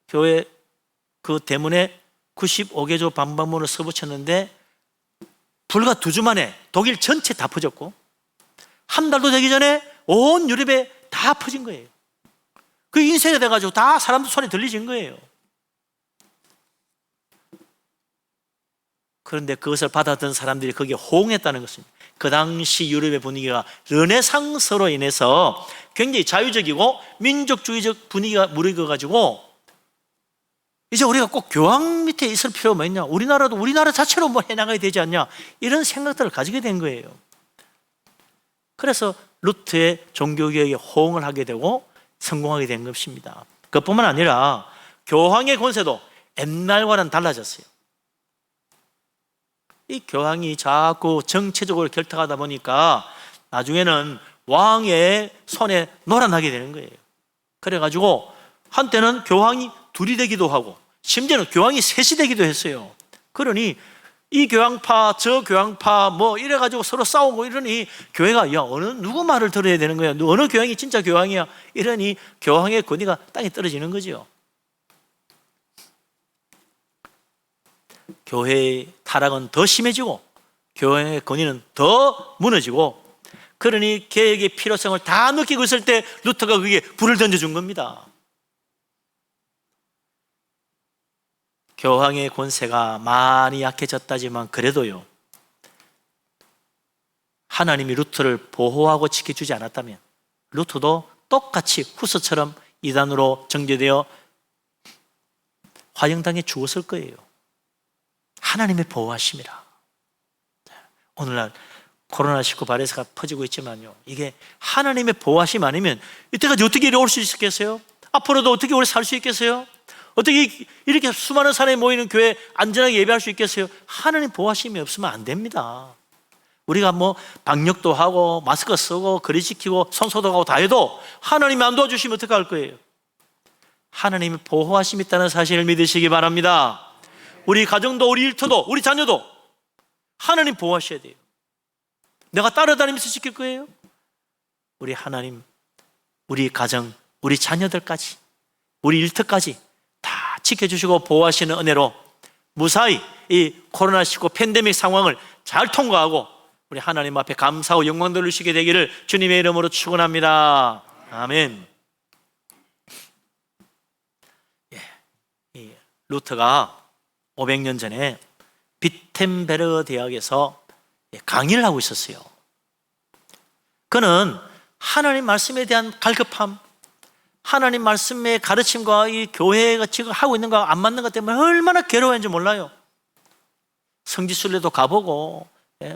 교회 그 대문에 95개조 반박문을 써붙였는데 불과 2주 만에 독일 전체 다 퍼졌고 한 달도 되기 전에 온 유럽에 다 퍼진 거예요. 그 인쇄가 돼가지고 다 사람들 손에 들리진 거예요. 그런데 그것을 받아든 사람들이 거기에 호응했다는 것입니다. 그 당시 유럽의 분위기가 르네상스로 인해서 굉장히 자유적이고 민족주의적 분위기가 무르익어가지고 이제 우리가 꼭 교황 밑에 있을 필요가 뭐 있냐? 우리나라도 우리나라 자체로 뭐 해나가야 되지 않냐? 이런 생각들을 가지게 된 거예요. 그래서 루트의 종교개혁에 호응을 하게 되고 성공하게 된 것입니다. 그뿐만 아니라 교황의 권세도 옛날과는 달라졌어요. 이 교황이 자꾸 정치적으로 결탁하다 보니까 나중에는 왕의 손에 놀아나게 되는 거예요. 그래가지고 한때는 교황이 둘이 되기도 하고 심지어는 교황이 셋이 되기도 했어요. 그러니 이 교황파 저 교황파 뭐 이래가지고 서로 싸우고 이러니 교회가 야 어느 누구 말을 들어야 되는 거야? 어느 교황이 진짜 교황이야? 이러니 교황의 권위가 땅에 떨어지는 거죠. 교회의 타락은 더 심해지고 교회의 권위는 더 무너지고, 그러니 개혁의 필요성을 다 느끼고 있을 때 루터가 그게 불을 던져준 겁니다. 교황의 권세가 많이 약해졌다지만 그래도요, 하나님이 루터를 보호하고 지켜주지 않았다면 루터도 똑같이 후서처럼 이단으로 정죄되어 화형당해 죽었을 거예요. 하나님의 보호하심이라. 오늘날 코로나19 바이러스가 퍼지고 있지만요, 이게 하나님의 보호하심 아니면 이때까지 어떻게 이리 올 수 있겠어요? 앞으로도 어떻게 오래 살 수 있겠어요? 어떻게 이렇게 수많은 사람이 모이는 교회에 안전하게 예배할 수 있겠어요? 하나님 보호하심이 없으면 안 됩니다. 우리가 뭐 방역도 하고 마스크 쓰고 거리 지키고 손 소독하고 다 해도 하나님이 안 도와주시면 어떡할 거예요? 하나님의 보호하심이 있다는 사실을 믿으시기 바랍니다. 우리 가정도 우리 일터도 우리 자녀도 하나님 보호하셔야 돼요. 내가 따라다니면서 지킬 거예요? 우리 하나님, 우리 가정, 우리 자녀들까지, 우리 일터까지 다 지켜주시고 보호하시는 은혜로 무사히 이 코로나19 팬데믹 상황을 잘 통과하고 우리 하나님 앞에 감사하고 영광 돌리시게 되기를 주님의 이름으로 축원합니다. 아멘. 이 루터가 500년 전에 비텐베르 대학에서 강의를 하고 있었어요. 그는 하나님 말씀에 대한 갈급함, 하나님 말씀의 가르침과 이 교회가 지금 하고 있는 거와 안 맞는 것 때문에 얼마나 괴로웠는지 몰라요. 성지순례도 가보고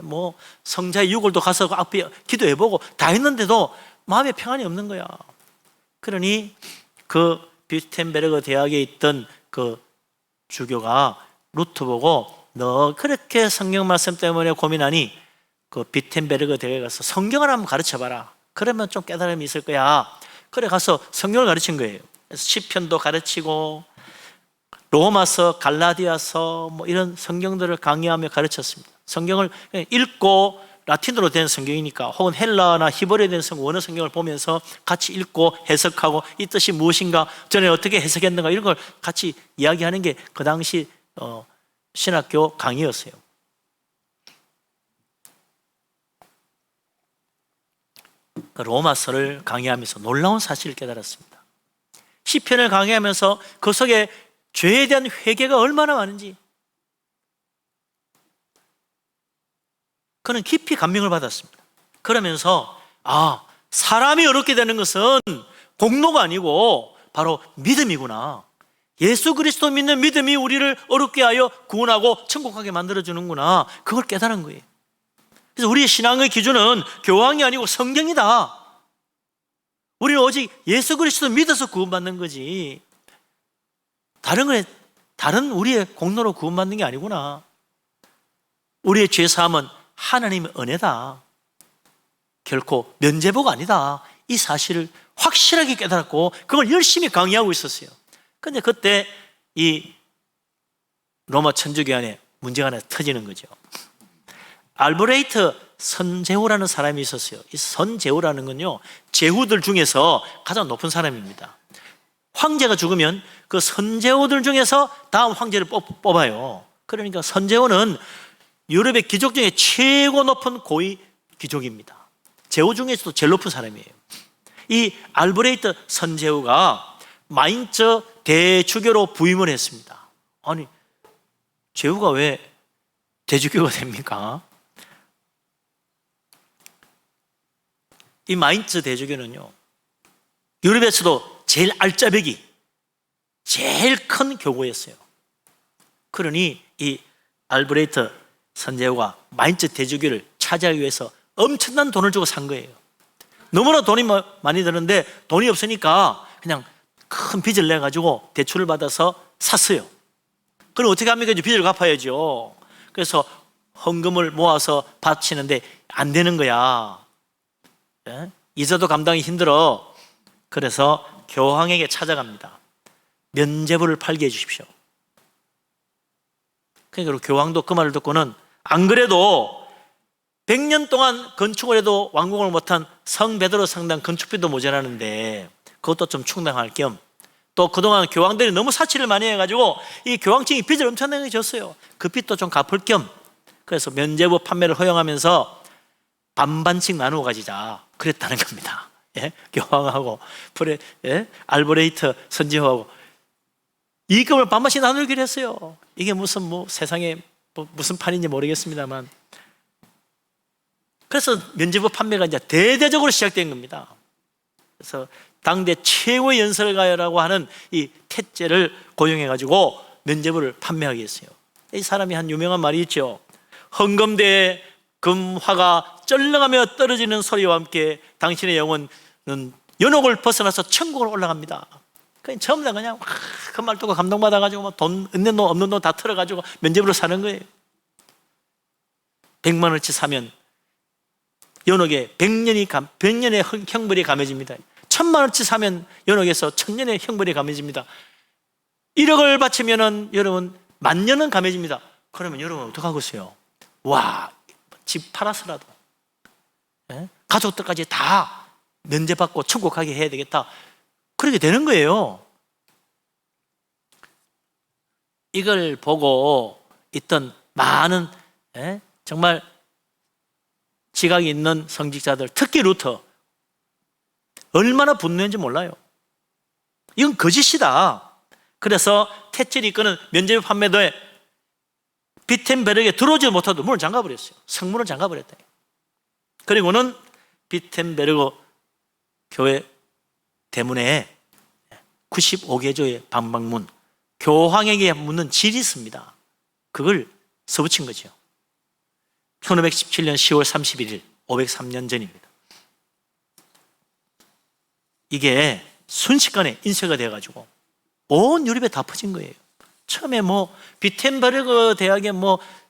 뭐 성자의 유골도 가서 앞에 기도해보고 다 했는데도 마음에 평안이 없는 거야. 그러니 그 비텐베르그 대학에 있던 그 주교가 루터 보고 너 그렇게 성경 말씀 때문에 고민하니 그 비텐베르그 대학에 가서 성경을 한번 가르쳐봐라. 그러면 좀 깨달음이 있을 거야. 그래 가서 성경을 가르친 거예요. 그래서 시편도 가르치고 로마서, 갈라디아서 뭐 이런 성경들을 강의하며 가르쳤습니다. 성경을 읽고 라틴어로 된 성경이니까 혹은 헬라나 히브리어로 된 원어 성경을 보면서 같이 읽고 해석하고 이 뜻이 무엇인가, 전에 어떻게 해석했는가 이런 걸 같이 이야기하는 게 그 당시 신학교 강의였어요. 그 로마서를 강의하면서 놀라운 사실을 깨달았습니다. 시편을 강의하면서 그 속에 죄에 대한 회개가 얼마나 많은지 그는 깊이 감명을 받았습니다. 그러면서 사람이 어렵게 되는 것은 공로가 아니고 바로 믿음이구나. 예수 그리스도 믿는 믿음이 우리를 어렵게 하여 구원하고 천국하게 만들어주는구나. 그걸 깨달은 거예요. 그래서 우리의 신앙의 기준은 교황이 아니고 성경이다. 우리는 오직 예수 그리스도 믿어서 구원받는 거지 다른 우리의 공로로 구원받는 게 아니구나. 우리의 죄사함은 하나님의 은혜다. 결코 면죄부가 아니다. 이 사실을 확실하게 깨달았고 그걸 열심히 강의하고 있었어요. 그런데 그때 이 로마 천주교안에 문제가 하나 터지는 거죠. 알브레이트 선제후라는 사람이 있었어요. 이 선제후라는 건요, 제후들 중에서 가장 높은 사람입니다. 황제가 죽으면 그 선제후들 중에서 다음 황제를 뽑아요. 그러니까 선제후는 유럽의 귀족 중에 최고 높은 고위 귀족입니다. 제후 중에서도 제일 높은 사람이에요. 이 알브레이트 선제후가 마인츠 대주교로 부임을 했습니다. 아니, 제후가 왜 대주교가 됩니까? 이 마인츠 대주교는요, 유럽에서도 제일 알짜배기, 제일 큰 교구였어요. 그러니 이 알브레이트 선제후가 마인츠 대주교를 차지하기 위해서 엄청난 돈을 주고 산 거예요. 너무나 돈이 많이 드는데 돈이 없으니까 그냥 큰 빚을 내가지고 대출을 받아서 샀어요. 그럼 어떻게 합니까? 이제 빚을 갚아야죠. 그래서 헌금을 모아서 바치는데 안 되는 거야. 예? 이자도 감당이 힘들어. 그래서 교황에게 찾아갑니다. 면죄부를 팔게 해주십시오. 그러니까 교황도 그 말을 듣고는 안 그래도 100년 동안 건축을 해도 완공을 못한 성 베드로 성당 건축비도 모자라는데 그것도 좀 충당할 겸 또 그동안 교황들이 너무 사치를 많이 해가지고 이 교황청이 빚을 엄청나게 졌어요. 그 빚도 좀 갚을 겸 그래서 면죄부 판매를 허용하면서 반반씩 나누어 가지자 그랬다는 겁니다. 예? 교황하고 알브레이트 선지후하고 이익금을 반반씩 나누기로 했어요. 이게 무슨 세상에 무슨 판인지 모르겠습니다만 그래서 면죄부 판매가 이제 대대적으로 시작된 겁니다. 그래서 당대 최고의 연설가라고 하는 이 태제를 고용해가지고 면죄부를 판매하게 했어요. 이 사람이 한 유명한 말이 있죠. 헌금대에 금화가 쩔렁하며 떨어지는 소리와 함께 당신의 영혼은 연옥을 벗어나서 천국으로 올라갑니다. 그냥 처음 다 그냥 그 말 듣고 감동받아가지고 돈 있는 돈 없는 돈 다 털어가지고 면죄부로 사는 거예요. 100만 원치 사면 연옥에 100년의 형벌이 감해집니다. 1000만 원치 사면 연옥에서 1000년의 형벌이 감해집니다. 1억을 바치면은 여러분 10,000년은 감해집니다. 그러면 여러분 어떡하겠어요? 와, 집 팔아서라도 가족들까지 다 면제받고 천국 가게 해야 되겠다. 그렇게 되는 거예요. 이걸 보고 있던 많은 정말 지각이 있는 성직자들, 특히 루터 얼마나 분노했는지 몰라요. 이건 거짓이다. 그래서 태첼이 이끄는 면죄부 판매도에 비텐베르크에 들어오지 못하도 문을 잠가버렸어요. 성문을 잠가버렸다. 그리고는 비텐베르크 교회 대문에 95개조의 방방문, 교황에게 묻는 질이 있습니다. 그걸 써붙인 거죠. 1517년 10월 31일 503년 전입니다. 이게 순식간에 인쇄가 되어가지고 온 유럽에 다 퍼진 거예요. 처음에 비텐베르크 대학에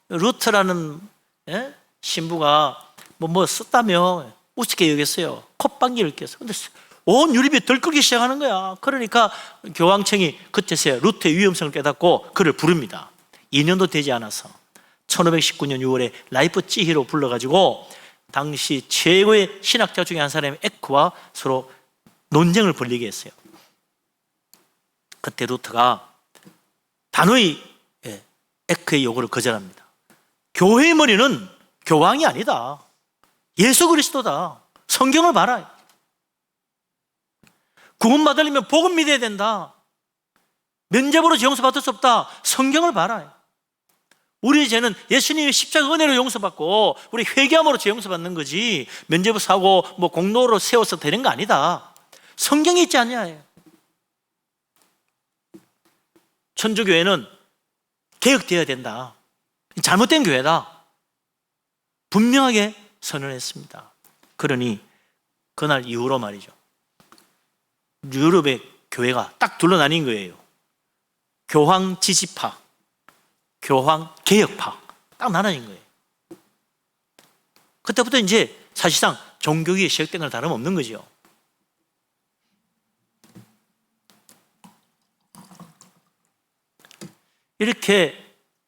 루터라는 신부가 썼다며 우습게 여겼어요. 콧방귀를 뀌었어. 근데 온 유럽이 들끓기 시작하는 거야. 그러니까 교황청이 그때서야 루터의 위험성을 깨닫고 그를 부릅니다. 2년도 되지 않아서 1519년 6월에 라이프치히로 불러가지고 당시 최고의 신학자 중에 한 사람이 에크와 서로 논쟁을 벌이게 했어요. 그때 루터가 단호히 에크의 요구를 거절합니다. 교회의 머리는 교황이 아니다. 예수 그리스도다. 성경을 봐라. 구원 받으려면 복음 믿어야 된다. 면죄부로 용서받을 수 없다. 성경을 봐라. 우리 죄는 예수님의 십자가 은혜로 용서받고 우리 회개함으로 죄 용서받는 거지 면죄부 사고 공로로 세워서 되는 거 아니다. 성경에 있지 않냐. 천주교회는 개혁되어야 된다. 잘못된 교회다. 분명하게 선언했습니다. 그러니 그날 이후로 말이죠. 유럽의 교회가 딱 둘러 나뉜 거예요. 교황 지지파, 교황 개혁파 딱 나눠진 거예요. 그때부터 이제 사실상 종교개혁이 시작된 건 다름없는 거죠. 이렇게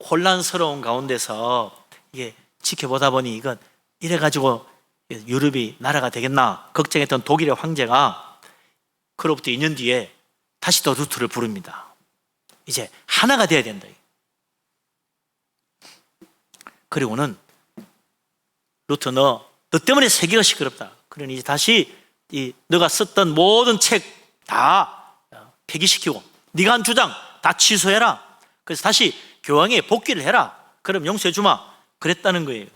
혼란스러운 가운데서 이게 지켜보다 보니 이건 이래가지고 유럽이 나라가 되겠나 걱정했던 독일의 황제가 그로부터 2년 뒤에 다시 또 루터를 부릅니다. 이제 하나가 돼야 된다. 그리고는 루터 너 때문에 세계가 시끄럽다. 그러니 이제 다시 너가 썼던 모든 책 다 폐기시키고 네가 한 주장 다 취소해라. 그래서 다시 교황에 복귀를 해라. 그럼 용서해 주마. 그랬다는 거예요.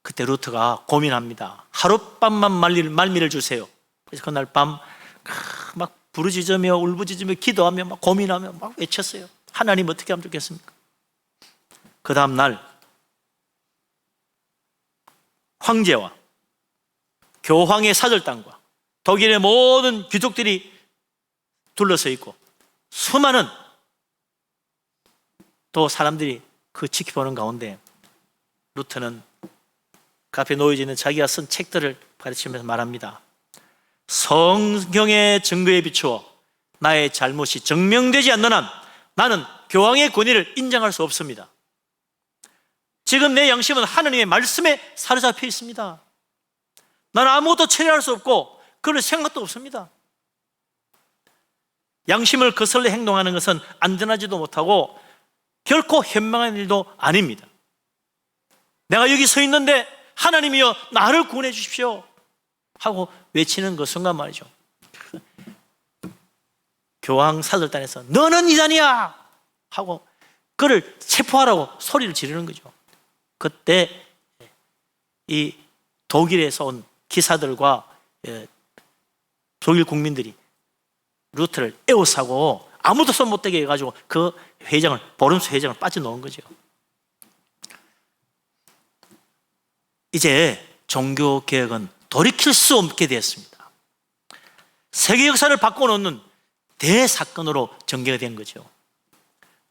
그때 루터가 고민합니다. 하룻밤만 말미를 주세요. 그래서 그날 밤 막 부르짖으며 울부짖으며 기도하며 막 고민하며 막 외쳤어요. 하나님 어떻게 하면 좋겠습니까? 그 다음 날 황제와 교황의 사절단과 독일의 모든 귀족들이 둘러서 있고 수많은 또 사람들이 그 지켜보는 가운데 루터는 그 앞에 놓여져 있는 자기가 쓴 책들을 가르치면서 말합니다. 성경의 증거에 비추어 나의 잘못이 증명되지 않는 한 나는 교황의 권위를 인정할 수 없습니다. 지금 내 양심은 하나님의 말씀에 사로잡혀 있습니다. 나는 아무것도 처리할 수 없고 그럴 생각도 없습니다. 양심을 거슬러 행동하는 것은 안전하지도 못하고 결코 현명한 일도 아닙니다. 내가 여기 서 있는데 하나님이여 나를 구원해 주십시오 하고 외치는 그 순간 말이죠, 교황 사절단에서 너는 이단이야 하고 그를 체포하라고 소리를 지르는 거죠. 그때 이 독일에서 온 기사들과 독일 국민들이 루터를 에워싸고 아무도 손 못 대게 해가지고 그 회장을, 보름스 회장을 빠져놓은 거죠. 이제 종교개혁은 돌이킬 수 없게 되었습니다. 세계 역사를 바꿔놓는 대사건으로 전개가 된 거죠.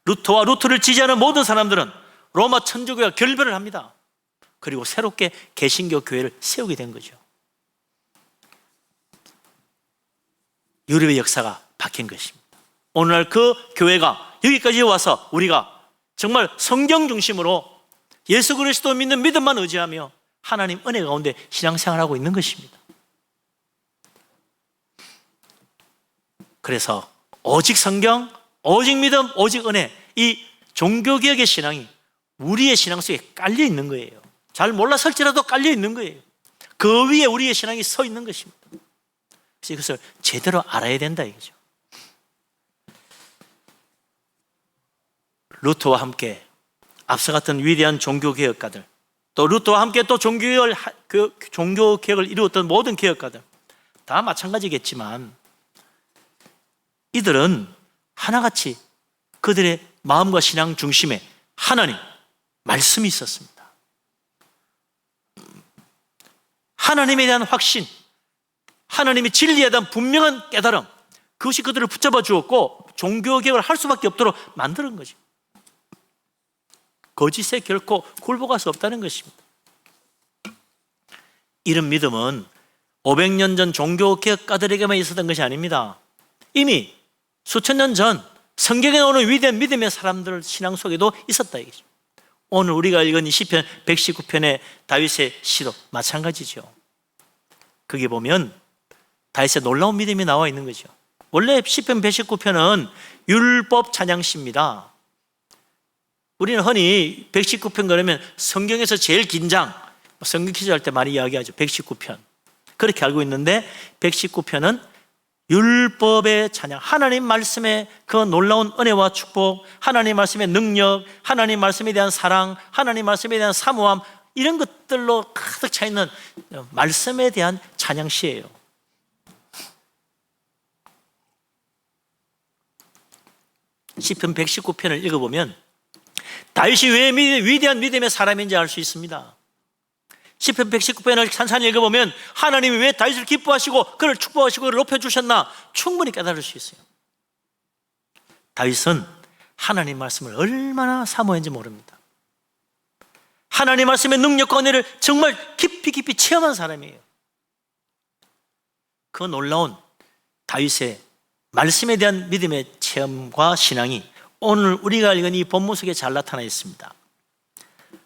루터와 루터를 지지하는 모든 사람들은 로마 천주교와 결별을 합니다. 그리고 새롭게 개신교 교회를 세우게 된 거죠. 유럽의 역사가 바뀐 것입니다. 오늘날 그 교회가 여기까지 와서 우리가 정말 성경 중심으로 예수 그리스도 믿는 믿음만 의지하며 하나님 은혜 가운데 신앙생활하고 있는 것입니다. 그래서 오직 성경, 오직 믿음, 오직 은혜, 이 종교개혁의 신앙이 우리의 신앙 속에 깔려 있는 거예요. 잘 몰라설지라도 깔려 있는 거예요. 그 위에 우리의 신앙이 서 있는 것입니다. 그래서 이것을 제대로 알아야 된다 이거죠. 루터와 함께 앞서 같은 위대한 종교개혁가들, 또 루터와 함께 또 종교개혁을 이루었던 모든 개혁가들 다 마찬가지겠지만 이들은 하나같이 그들의 마음과 신앙 중심에 하나님, 말씀이 있었습니다. 하나님에 대한 확신, 하나님의 진리에 대한 분명한 깨달음, 그것이 그들을 붙잡아 주었고 종교개혁을 할 수밖에 없도록 만드는 거죠. 거짓에 결코 굴복할 수 없다는 것입니다. 이런 믿음은 500년 전 종교개혁가들에게만 있었던 것이 아닙니다. 이미 수천 년 전 성경에 나오는 위대한 믿음의 사람들 신앙 속에도 있었다 이거죠. 오늘 우리가 읽은 이 시편 119편의 다윗의 시도 마찬가지죠. 거기 보면 다윗의 놀라운 믿음이 나와 있는 거죠. 원래 시편 119편은 율법 찬양시입니다. 우리는 흔히 119편 그러면 성경에서 제일 긴 장, 성경 퀴즈 할 때 많이 이야기하죠. 119편. 그렇게 알고 있는데 119편은 율법의 찬양, 하나님 말씀의 그 놀라운 은혜와 축복, 하나님 말씀의 능력, 하나님 말씀에 대한 사랑, 하나님 말씀에 대한 사모함, 이런 것들로 가득 차 있는 말씀에 대한 찬양시예요. 시편 119편을 읽어보면 다윗이 왜 위대한 믿음의 사람인지 알 수 있습니다. 시편 119편을 찬찬히 읽어보면 하나님이 왜 다윗을 기뻐하시고 그를 축복하시고 그를 높여주셨나 충분히 깨달을 수 있어요. 다윗은 하나님 말씀을 얼마나 사모했는지 모릅니다. 하나님 말씀의 능력과 은혜를 정말 깊이 체험한 사람이에요. 그 놀라운 다윗의 말씀에 대한 믿음의 체험과 신앙이 오늘 우리가 읽은 이 본문 속에 잘 나타나 있습니다.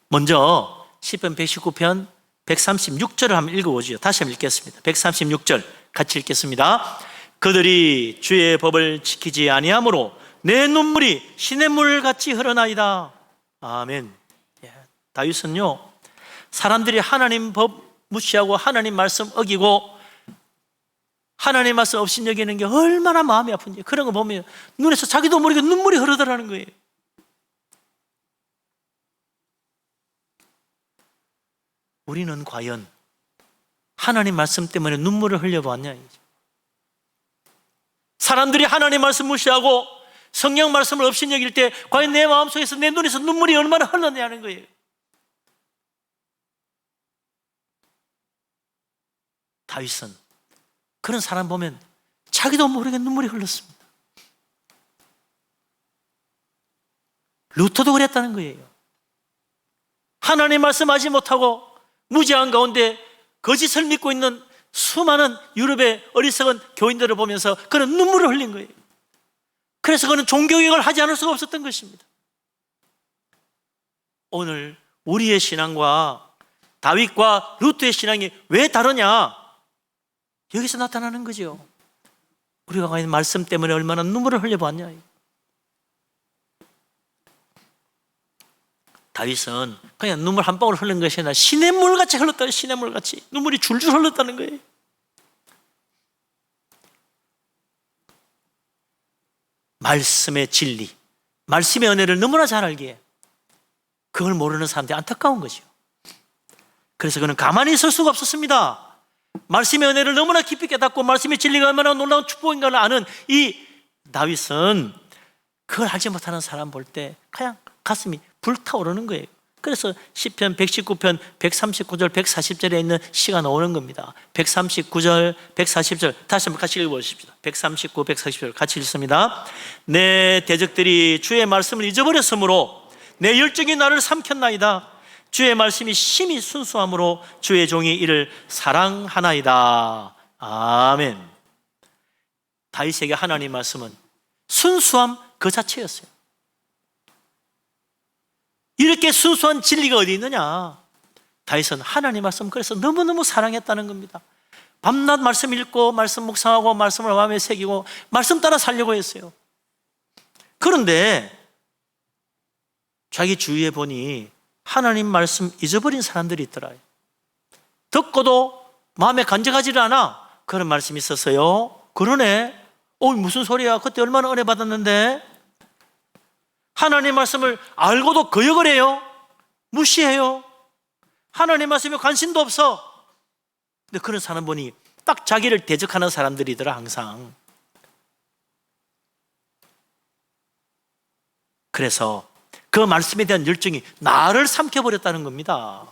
먼저 시편 119편 136절을 한번 읽어보죠. 다시 한번 읽겠습니다. 136절 같이 읽겠습니다. 그들이 주의 법을 지키지 아니하므로 내 눈물이 시냇물같이 흘러나이다. 아멘. 다윗은요, 사람들이 하나님 법 무시하고 하나님 말씀 어기고 하나님 말씀 없인 여기는 게 얼마나 마음이 아픈지 그런 거 보면 눈에서 자기도 모르게 눈물이 흐르더라는 거예요. 우리는 과연 하나님 말씀 때문에 눈물을 흘려보았냐? 사람들이 하나님의 말씀 무시하고 성경 말씀을 없이 여길 때 과연 내 마음속에서, 내 눈에서 눈물이 얼마나 흘러내냐는 거예요. 다윗은 그런 사람 보면 자기도 모르게 눈물이 흘렀습니다. 루터도 그랬다는 거예요. 하나님의 말씀하지 못하고 무지한 가운데 거짓을 믿고 있는 수많은 유럽의 어리석은 교인들을 보면서 그는 눈물을 흘린 거예요. 그래서 그는 종교개혁을 하지 않을 수가 없었던 것입니다. 오늘 우리의 신앙과 다윗과 루트의 신앙이 왜 다르냐? 여기서 나타나는 거죠. 우리가 과연 말씀 때문에 얼마나 눈물을 흘려보았냐. 다윗은 그냥 눈물 한 방울 흘린 것이 아니라 시냇물같이 흘렀다. 시냇물같이 눈물이 줄줄 흘렀다는 거예요. 말씀의 진리, 말씀의 은혜를 너무나 잘 알기에 그걸 모르는 사람들이 안타까운 거죠. 그래서 그는 가만히 있을 수가 없었습니다. 말씀의 은혜를 너무나 깊이 깨닫고 말씀의 진리가 얼마나 놀라운 축복인가를 아는 이 다윗은 그걸 알지 못하는 사람 볼 때 그냥 가슴이 불타오르는 거예요. 그래서 시편 119편 139절 140절에 있는 시가 나오는 겁니다. 139절 140절 다시 한번 같이 읽어보십시오. 139, 140절 같이 읽습니다. 내 대적들이 주의 말씀을 잊어버렸으므로 내 열정이 나를 삼켰나이다. 주의 말씀이 심히 순수함으로 주의 종이 이를 사랑하나이다. 아멘. 다윗에게 하나님의 말씀은 순수함 그 자체였어요. 이렇게 순수한 진리가 어디 있느냐? 다윗은 하나님 말씀 그래서 너무너무 사랑했다는 겁니다. 밤낮 말씀 읽고 말씀 묵상하고 말씀을 마음에 새기고 말씀 따라 살려고 했어요. 그런데 자기 주위에 보니 하나님 말씀 잊어버린 사람들이 있더라. 듣고도 마음에 간직하지를 않아. 그런 말씀이 있었어요. 그러네. 무슨 소리야? 그때 얼마나 은혜 받았는데. 하나님 말씀을 알고도 거역을 해요. 무시해요. 하나님 말씀에 관심도 없어. 근데 그런 사람 보니 딱 자기를 대적하는 사람들이더라 항상. 그래서 그 말씀에 대한 열정이 나를 삼켜버렸다는 겁니다.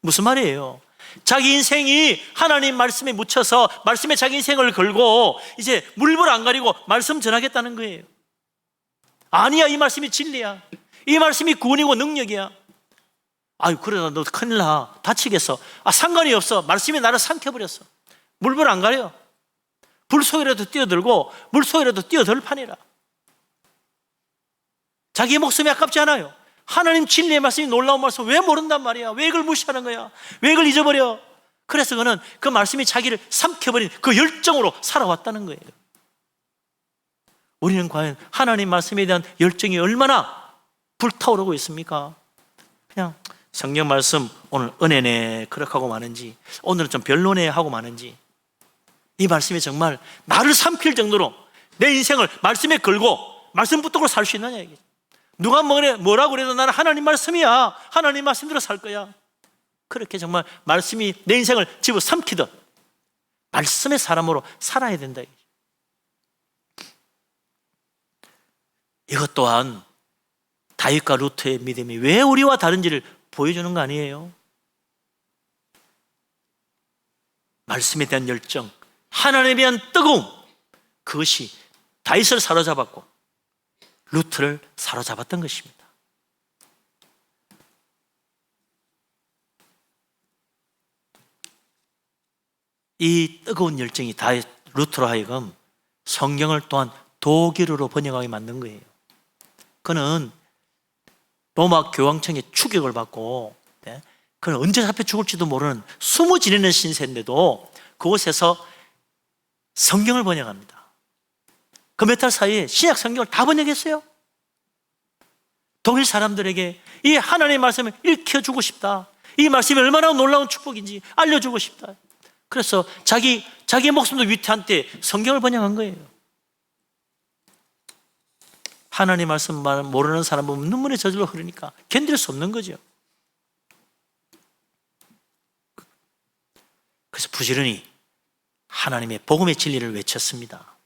무슨 말이에요? 자기 인생이 하나님 말씀에 묻혀서 말씀에 자기 인생을 걸고 이제 물불 안 가리고 말씀 전하겠다는 거예요. 아니야, 이 말씀이 진리야. 이 말씀이 구원이고 능력이야. 아유, 그러다 너 큰일 나. 다치겠어. 상관이 없어. 말씀이 나를 삼켜버렸어. 물불 안 가려. 불 속이라도 뛰어들고 물 속이라도 뛰어들 판이라. 자기의 목숨이 아깝지 않아요. 하나님 진리의 말씀이 놀라운 말씀 왜 모른단 말이야? 왜 이걸 무시하는 거야? 왜 이걸 잊어버려? 그래서 그는 그 말씀이 자기를 삼켜버린 그 열정으로 살아왔다는 거예요. 우리는 과연 하나님 말씀에 대한 열정이 얼마나 불타오르고 있습니까? 그냥 성경 말씀 오늘 은혜네 그렇게 하고 마는지, 오늘은 좀 별로네 하고 마는지, 이 말씀이 정말 나를 삼킬 정도로 내 인생을 말씀에 걸고 말씀 붙들고 살 수 있느냐 이게. 누가 뭐라고 그래도 나는 하나님 말씀이야. 하나님 말씀대로 살 거야. 그렇게 정말 말씀이 내 인생을 집어삼키듯 말씀의 사람으로 살아야 된다. 이것 또한 다윗과 루트의 믿음이 왜 우리와 다른지를 보여주는 거 아니에요? 말씀에 대한 열정, 하나님에 대한 뜨거움, 그것이 다윗을 사로잡았고 루트를 사로잡았던 것입니다. 이 뜨거운 열정이 다윗, 루트로 하여금 성경을 또한 독일어로 번역하게 만든 거예요. 그는 로마 교황청의 추격을 받고, 그는 언제 잡혀 죽을지도 모르는 숨어 지내는 신세인데도 그곳에서 성경을 번역합니다. 그 몇 달 사이에 신약 성경을 다 번역했어요. 독일 사람들에게 이 하나님의 말씀을 읽혀주고 싶다. 이 말씀이 얼마나 놀라운 축복인지 알려주고 싶다. 그래서 자기 목숨도 위태한 때 성경을 번역한 거예요. 하나님 말씀 모르는 사람 보면 눈물이 저절로 흐르니까 견딜 수 없는 거죠. 그래서 부지런히 하나님의 복음의 진리를 외쳤습니다.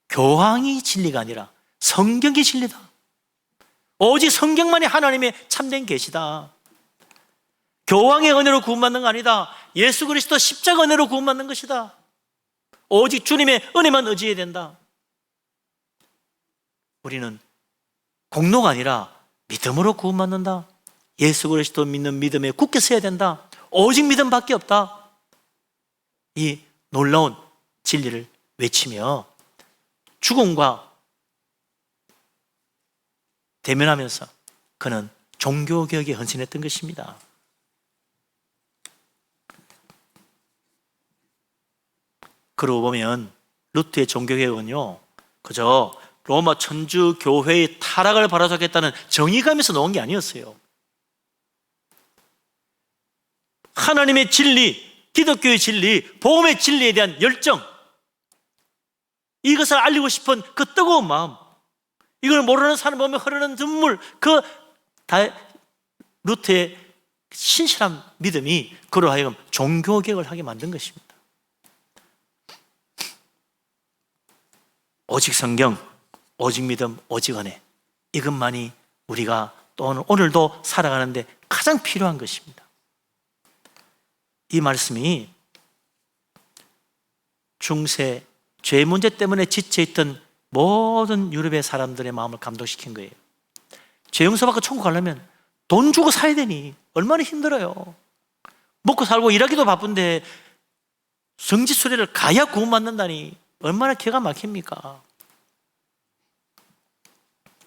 교황이 진리가 아니라 성경이 진리다. 오직 성경만이 하나님의 참된 계시다. 교황의 은혜로 구원받는 거 아니다. 예수 그리스도 십자가 은혜로 구원받는 것이다. 오직 주님의 은혜만 의지해야 된다. 우리는 공로가 아니라 믿음으로 구원받는다. 예수 그리스도 믿는 믿음에 굳게 서야 된다. 오직 믿음밖에 없다. 이 놀라운 진리를 외치며 죽음과 대면하면서 그는 종교개혁에 헌신했던 것입니다. 그러고 보면 루트의 종교개혁은요, 그저 로마 천주교회의 타락을 바로잡겠다는 정의감에서 나온 게 아니었어요. 하나님의 진리, 기독교의 진리, 복음의 진리에 대한 열정, 이것을 알리고 싶은 그 뜨거운 마음, 이걸 모르는 사람 보면 흐르는 눈물, 루트의 신실한 믿음이 그로 하여금 종교개혁을 하게 만든 것입니다. 오직 성경, 오직 믿음, 오직 은혜, 이것만이 우리가 또 오늘도 살아가는데 가장 필요한 것입니다. 이 말씀이 중세 죄 문제 때문에 지쳐있던 모든 유럽의 사람들의 마음을 감동시킨 거예요. 죄 용서받고 천국 가려면 돈 주고 사야 되니 얼마나 힘들어요. 먹고 살고 일하기도 바쁜데 성지순례를 가야 구원받는다니 얼마나 기가 막힙니까?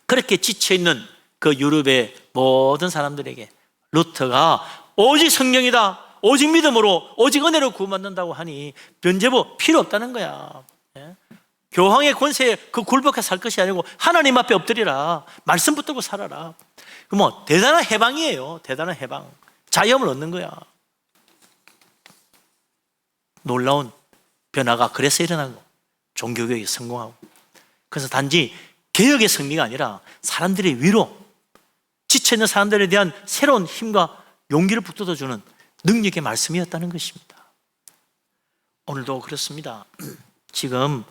그렇게 지쳐있는 그 유럽의 모든 사람들에게 루터가 오직 성령이다, 오직 믿음으로, 오직 은혜로 구원받는다고 하니 변제부 필요 없다는 거야. 교황의 권세에 그 굴복해 살 것이 아니고 하나님 앞에 엎드리라, 말씀 붙들고 살아라. 그 뭐 대단한 해방이에요. 대단한 해방, 자유함을 얻는 거야. 놀라운 변화가 그래서 일어난 거. 종교개혁이 성공하고. 그래서 단지 개혁의 승리가 아니라 사람들의 위로, 지쳐있는 사람들에 대한 새로운 힘과 용기를 북돋아주는 능력의 말씀이었다는 것입니다. 오늘도 그렇습니다. 지금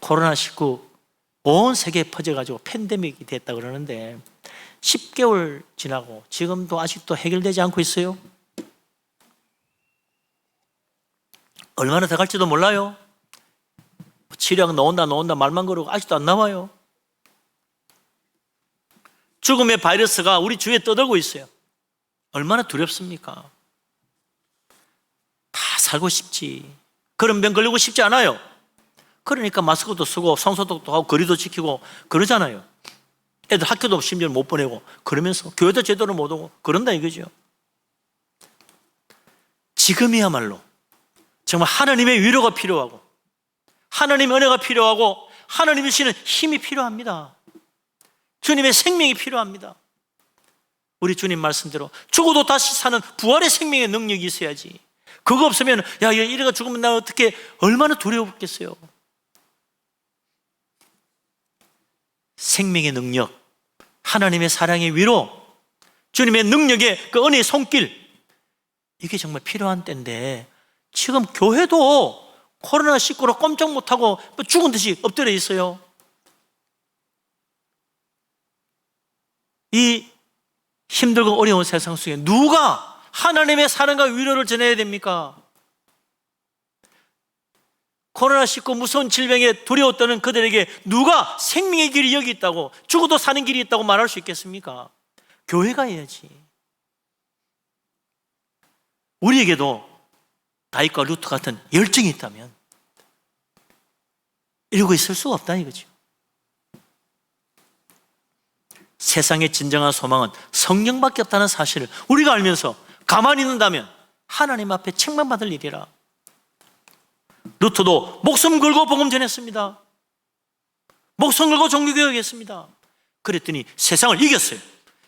코로나19 온 세계에 퍼져가지고 팬데믹이 됐다 그러는데 10개월 지나고 지금도 아직도 해결되지 않고 있어요. 얼마나 더 갈지도 몰라요. 치료약 나온다 말만 그러고 아직도 안 나와요. 죽음의 바이러스가 우리 주위에 떠들고 있어요. 얼마나 두렵습니까? 다 살고 싶지, 그런 병 걸리고 싶지 않아요. 그러니까 마스크도 쓰고 손소독도 하고 거리도 지키고 그러잖아요. 애들 학교도 심지어 못 보내고 그러면서 교회도 제대로 못 오고 그런다 이거죠. 지금이야말로 정말 하나님의 위로가 필요하고 하나님의 은혜가 필요하고 하나님이 주시는 힘이 필요합니다. 주님의 생명이 필요합니다. 우리 주님 말씀대로 죽어도 다시 사는 부활의 생명의 능력이 있어야지. 그거 없으면 야 이래가 죽으면 나 어떻게, 얼마나 두려웠겠어요. 생명의 능력, 하나님의 사랑의 위로, 주님의 능력의 그 은혜의 손길, 이게 정말 필요한 때인데 지금 교회도 코로나19로 꼼짝 못하고 죽은 듯이 엎드려 있어요. 이 힘들고 어려운 세상 속에 누가 하나님의 사랑과 위로를 전해야 됩니까? 코로나19 무서운 질병에 두려워 떠는 그들에게 누가 생명의 길이 여기 있다고, 죽어도 사는 길이 있다고 말할 수 있겠습니까? 교회가 해야지. 우리에게도 다윗과 루트 같은 열정이 있다면 이러고 있을 수가 없다 이거죠. 세상의 진정한 소망은 성령밖에 없다는 사실을 우리가 알면서 가만히 있는다면 하나님 앞에 책망받을 일이라. 루터도 목숨 걸고 복음 전했습니다. 목숨 걸고 종교개혁했습니다. 그랬더니 세상을 이겼어요.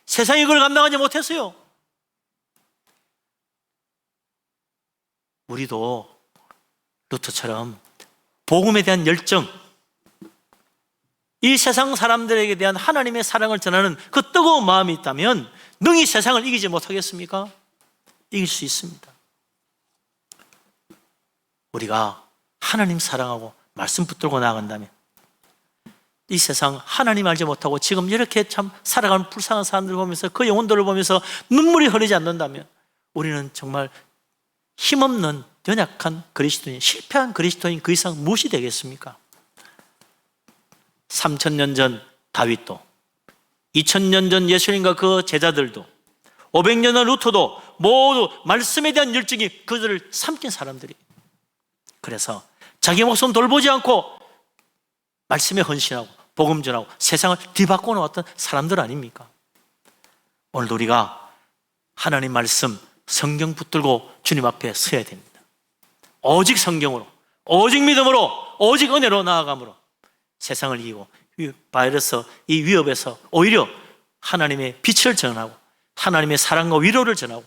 세상이 그걸 감당하지 못했어요. 우리도 루터처럼 복음에 대한 열정, 이 세상 사람들에게 대한 하나님의 사랑을 전하는 그 뜨거운 마음이 있다면 능히 세상을 이기지 못하겠습니까? 이길 수 있습니다. 우리가 하나님 사랑하고 말씀 붙들고 나아간다면 이 세상 하나님 알지 못하고 지금 이렇게 참 살아가는 불쌍한 사람들을 보면서 그 영혼들을 보면서 눈물이 흐르지 않는다면 우리는 정말 힘없는 연약한 그리스도인, 실패한 그리스도인 그 이상 무엇이 되겠습니까? 3000년 전 다윗도, 2000년 전 예수님과 그 제자들도, 500년 전 루터도 모두 말씀에 대한 열정이 그들을 삼킨 사람들이, 그래서 자기 목숨 돌보지 않고 말씀에 헌신하고 복음 전하고 세상을 뒤바꿔 놓았던 사람들 아닙니까? 오늘도 우리가 하나님 말씀 성경 붙들고 주님 앞에 서야 됩니다. 오직 성경으로, 오직 믿음으로, 오직 은혜로 나아감으로 세상을 이기고 바이러스 이 위협에서 오히려 하나님의 빛을 전하고 하나님의 사랑과 위로를 전하고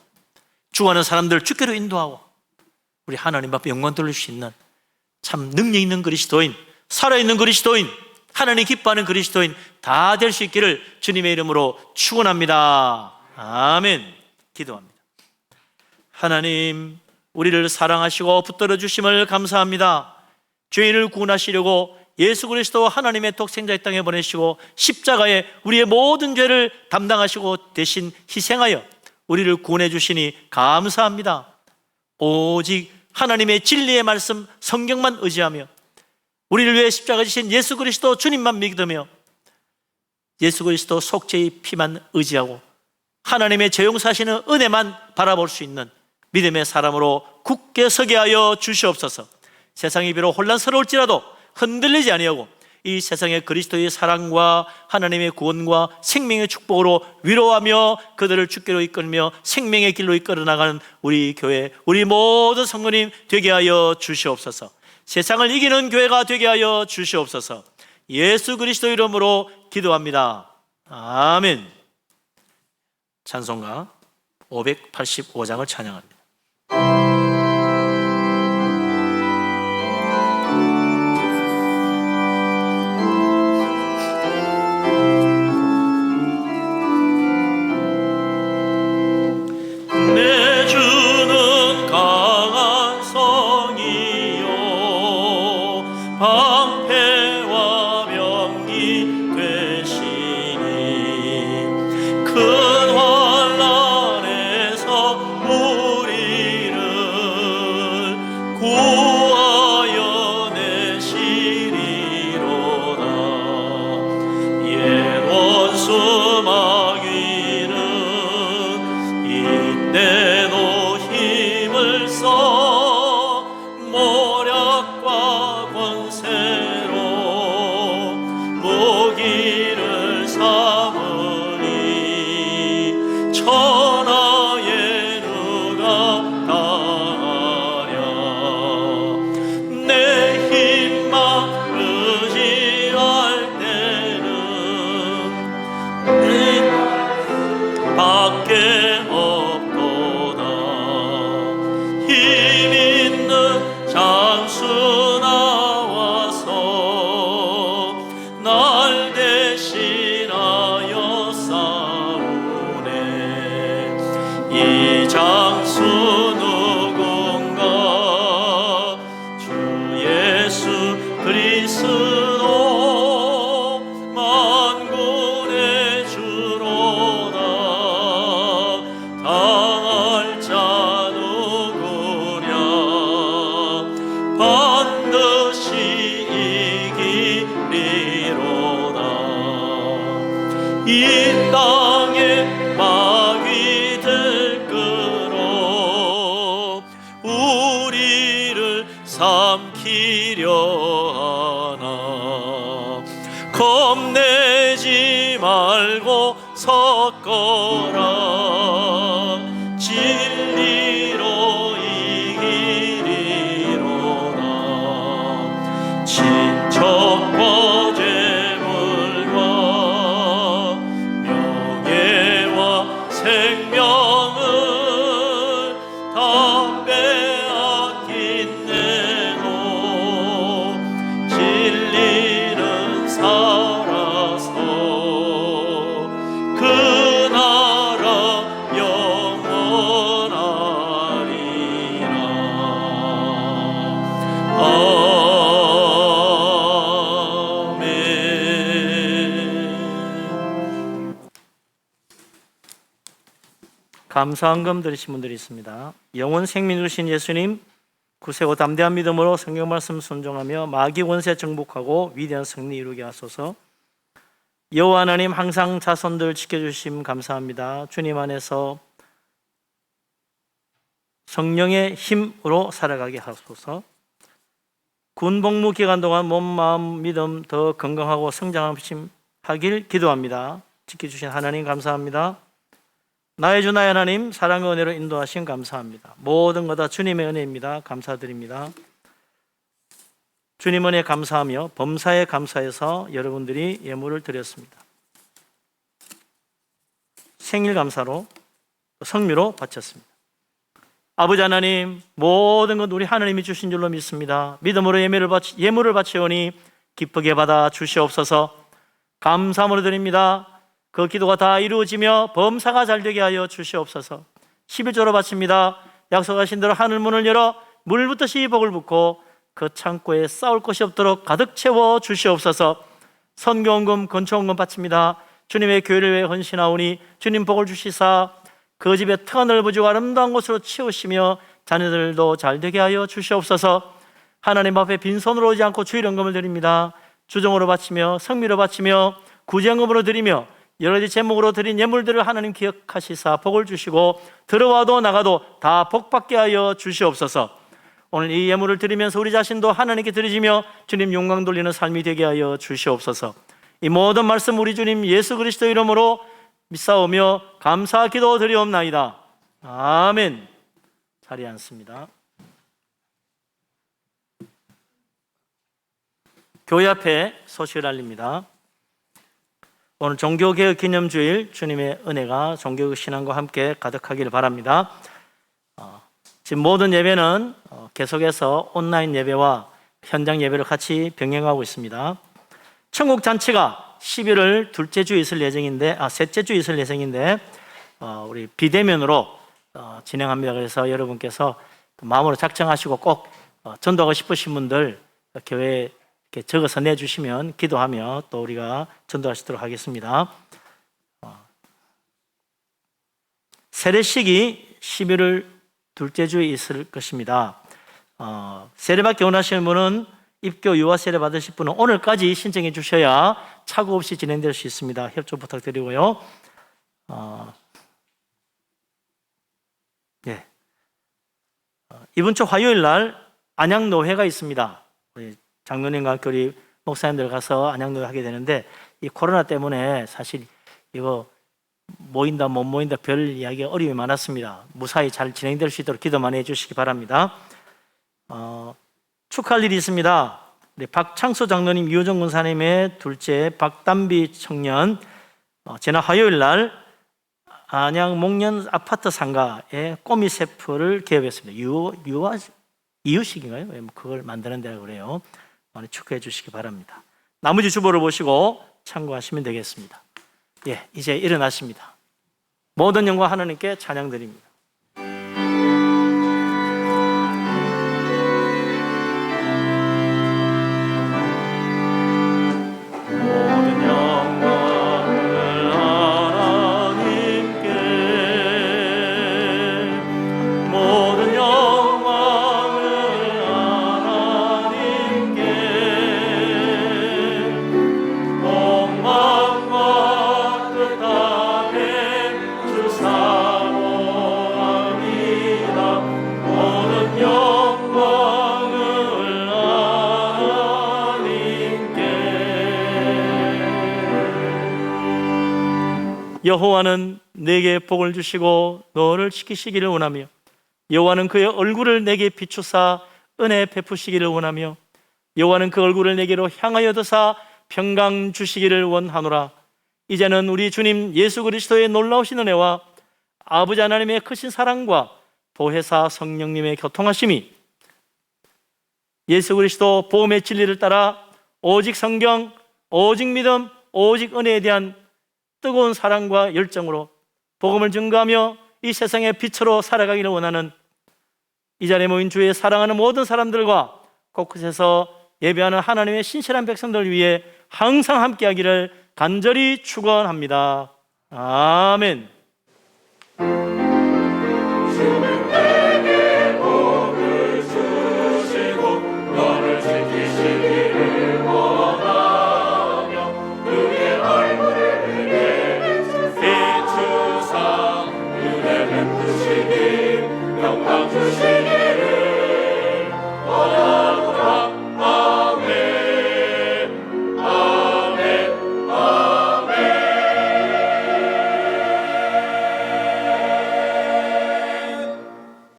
죽어가는 사람들을 주께로 인도하고 우리 하나님 앞에 영광 돌릴 수 있는 참 능력 있는 그리스도인, 살아있는 그리스도인, 하나님 기뻐하는 그리스도인 다 될 수 있기를 주님의 이름으로 축원합니다. 아멘. 기도합니다. 하나님, 우리를 사랑하시고 붙들어 주심을 감사합니다. 죄인을 구원하시려고 예수 그리스도 하나님의 독생자 이 땅에 보내시고 십자가에 우리의 모든 죄를 담당하시고 대신 희생하여 우리를 구원해 주시니 감사합니다. 오직 하나님의 진리의 말씀 성경만 의지하며 우리를 위해 십자가 지신 예수 그리스도 주님만 믿으며 예수 그리스도 속죄의 피만 의지하고 하나님의 죄 용서하시는 은혜만 바라볼 수 있는 믿음의 사람으로 굳게 서게 하여 주시옵소서. 세상이 비록 혼란스러울지라도 흔들리지 아니하고 이 세상의 그리스도의 사랑과 하나님의 구원과 생명의 축복으로 위로하며 그들을 주께로 이끌며 생명의 길로 이끌어 나가는 우리 교회, 우리 모든 성도님 되게 하여 주시옵소서. 세상을 이기는 교회가 되게 하여 주시옵소서. 예수 그리스도 이름으로 기도합니다. 아멘. 찬송가 585장을 찬양합니다. 내 주는 강한 성이요 방패와 병기 되시니 큰 환난에서 우리를 구하여 내시리로다. 옛 원수 마귀는 이때도 힘을 써 모략과 권세로 무기를 삼으니 천하에 누가 당하랴. 내 힘만 의지할 때는 밖에 없도다. 힘 있는 장수 나와서 날 대신하여 싸우네. 이 장수 누군가 주 예수 그리스도 만군의 주로다. 당할 자 누구랴. 반드시 이기리로다. 이 땅에 마귀들 끌어 우리를 삼키려 하나. 겁내지 말고 섰거라. 진리로 이기리로다. 친척과 재물과 명예와 생명을 다 빼앗긴 내도 진리는 살아서 그 나라 영원하리라. 아멘. 감사헌금 드리신 분들이 있습니다. 영원 생명 주신 예수님, 구세고 담대한 믿음으로 성경 말씀 순종하며 마귀 원세 정복하고 위대한 승리 이루게 하소서. 여호와 하나님, 항상 자손들 지켜주심 감사합니다. 주님 안에서 성령의 힘으로 살아가게 하소서. 군 복무 기간 동안 몸, 마음, 믿음 더 건강하고 성장하길 기도합니다. 지켜주신 하나님 감사합니다. 나의 주 나의 하나님, 사랑의 은혜로 인도하신 감사합니다. 모든 것 다 주님의 은혜입니다. 감사드립니다. 주님 은혜 감사하며 범사에 감사해서 여러분들이 예물을 드렸습니다. 생일 감사로 성미로 바쳤습니다. 아버지 하나님, 모든 것 우리 하나님이 주신 줄로 믿습니다. 믿음으로 예물을 바치오니 기쁘게 받아 주시옵소서. 감사함으로 드립니다. 그 기도가 다 이루어지며 범사가 잘 되게 하여 주시옵소서. 11조로 바칩니다. 약속하신 대로 하늘 문을 열어 물 붓듯이 복을 붓고 그 창고에 쌓을 것이 없도록 가득 채워 주시옵소서. 선교원금, 건축원금 바칩니다. 주님의 교회를 위해 헌신하오니 주님 복을 주시사 그 집에 터가 넓어지고 아름다운 곳으로 치우시며 자녀들도 잘 되게 하여 주시옵소서. 하나님 앞에 빈손으로 오지 않고 주일헌금을 드립니다. 주정으로 바치며 성미로 바치며 구제헌금으로 드리며 여러 가지 제목으로 드린 예물들을 하나님 기억하시사 복을 주시고 들어와도 나가도 다 복받게 하여 주시옵소서. 오늘 이 예물을 드리면서 우리 자신도 하나님께 드리지며 주님 영광 돌리는 삶이 되게 하여 주시옵소서. 이 모든 말씀 우리 주님 예수 그리스도 이름으로 믿사오며 감사 기도 드리옵나이다. 아멘. 자리에 앉습니다. 교회 앞에 소식을 알립니다. 오늘 종교개혁 기념주일, 주님의 은혜가 종교개혁 신앙과 함께 가득하기를 바랍니다. 지금 모든 예배는 계속해서 온라인 예배와 현장 예배를 같이 병행하고 있습니다. 천국 잔치가 11월 둘째 주에 있을 예정인데, 셋째 주에 있을 예정인데, 우리 비대면으로 진행합니다. 그래서 여러분께서 마음으로 작정하시고 꼭 전도하고 싶으신 분들 교회에 이렇게 적어서 내주시면 기도하며 또 우리가 전도하시도록 하겠습니다. 세례식이 11월 둘째 주에 있을 것입니다. 세례받기 원하시는 분은 입교 유아 세례 받으실 분은 오늘까지 신청해 주셔야 착오 없이 진행될 수 있습니다. 협조 부탁드리고요. 이번 주 화요일 날 안양노회가 있습니다. 우리 장로님과 함께 우리 목사님들 가서 안양노회 하게 되는데, 이 코로나 때문에 사실 이거 모인다 못 모인다 별 이야기가 어려움이 많았습니다. 무사히 잘 진행될 수 있도록 기도 많이 해주시기 바랍니다. 축하할 일이 있습니다. 우리 박창수 장로님, 유정 군사님의 둘째 박담비 청년, 지난 화요일 날 안양 목련 아파트 상가에 꼬미 셰프를 개업했습니다. 이유식인가요? 그걸 만드는 데라고 그래요. 많이 축하해 주시기 바랍니다. 나머지 주보를 보시고 참고하시면 되겠습니다. 이제 일어나십니다. 모든 영광 하나님께 찬양드립니다. 여호와는 내게 복을 주시고 너를 지키시기를 원하며, 여호와는 그의 얼굴을 내게 비추사 은혜 베푸시기를 원하며, 여호와는 그 얼굴을 내게로 향하여 드사 평강 주시기를 원하노라. 이제는 우리 주님 예수 그리스도의 놀라우신 은혜와 아버지 하나님의 크신 사랑과 보혜사 성령님의 교통하심이 예수 그리스도 보험의 진리를 따라 오직 성경, 오직 믿음, 오직 은혜에 대한 뜨거운 사랑과 열정으로 복음을 증거하며 이 세상의 빛으로 살아가기를 원하는 이 자리에 모인 주의 사랑하는 모든 사람들과 곳곳에서 예배하는 하나님의 신실한 백성들을 위해 항상 함께하기를 간절히 축원합니다. 아멘.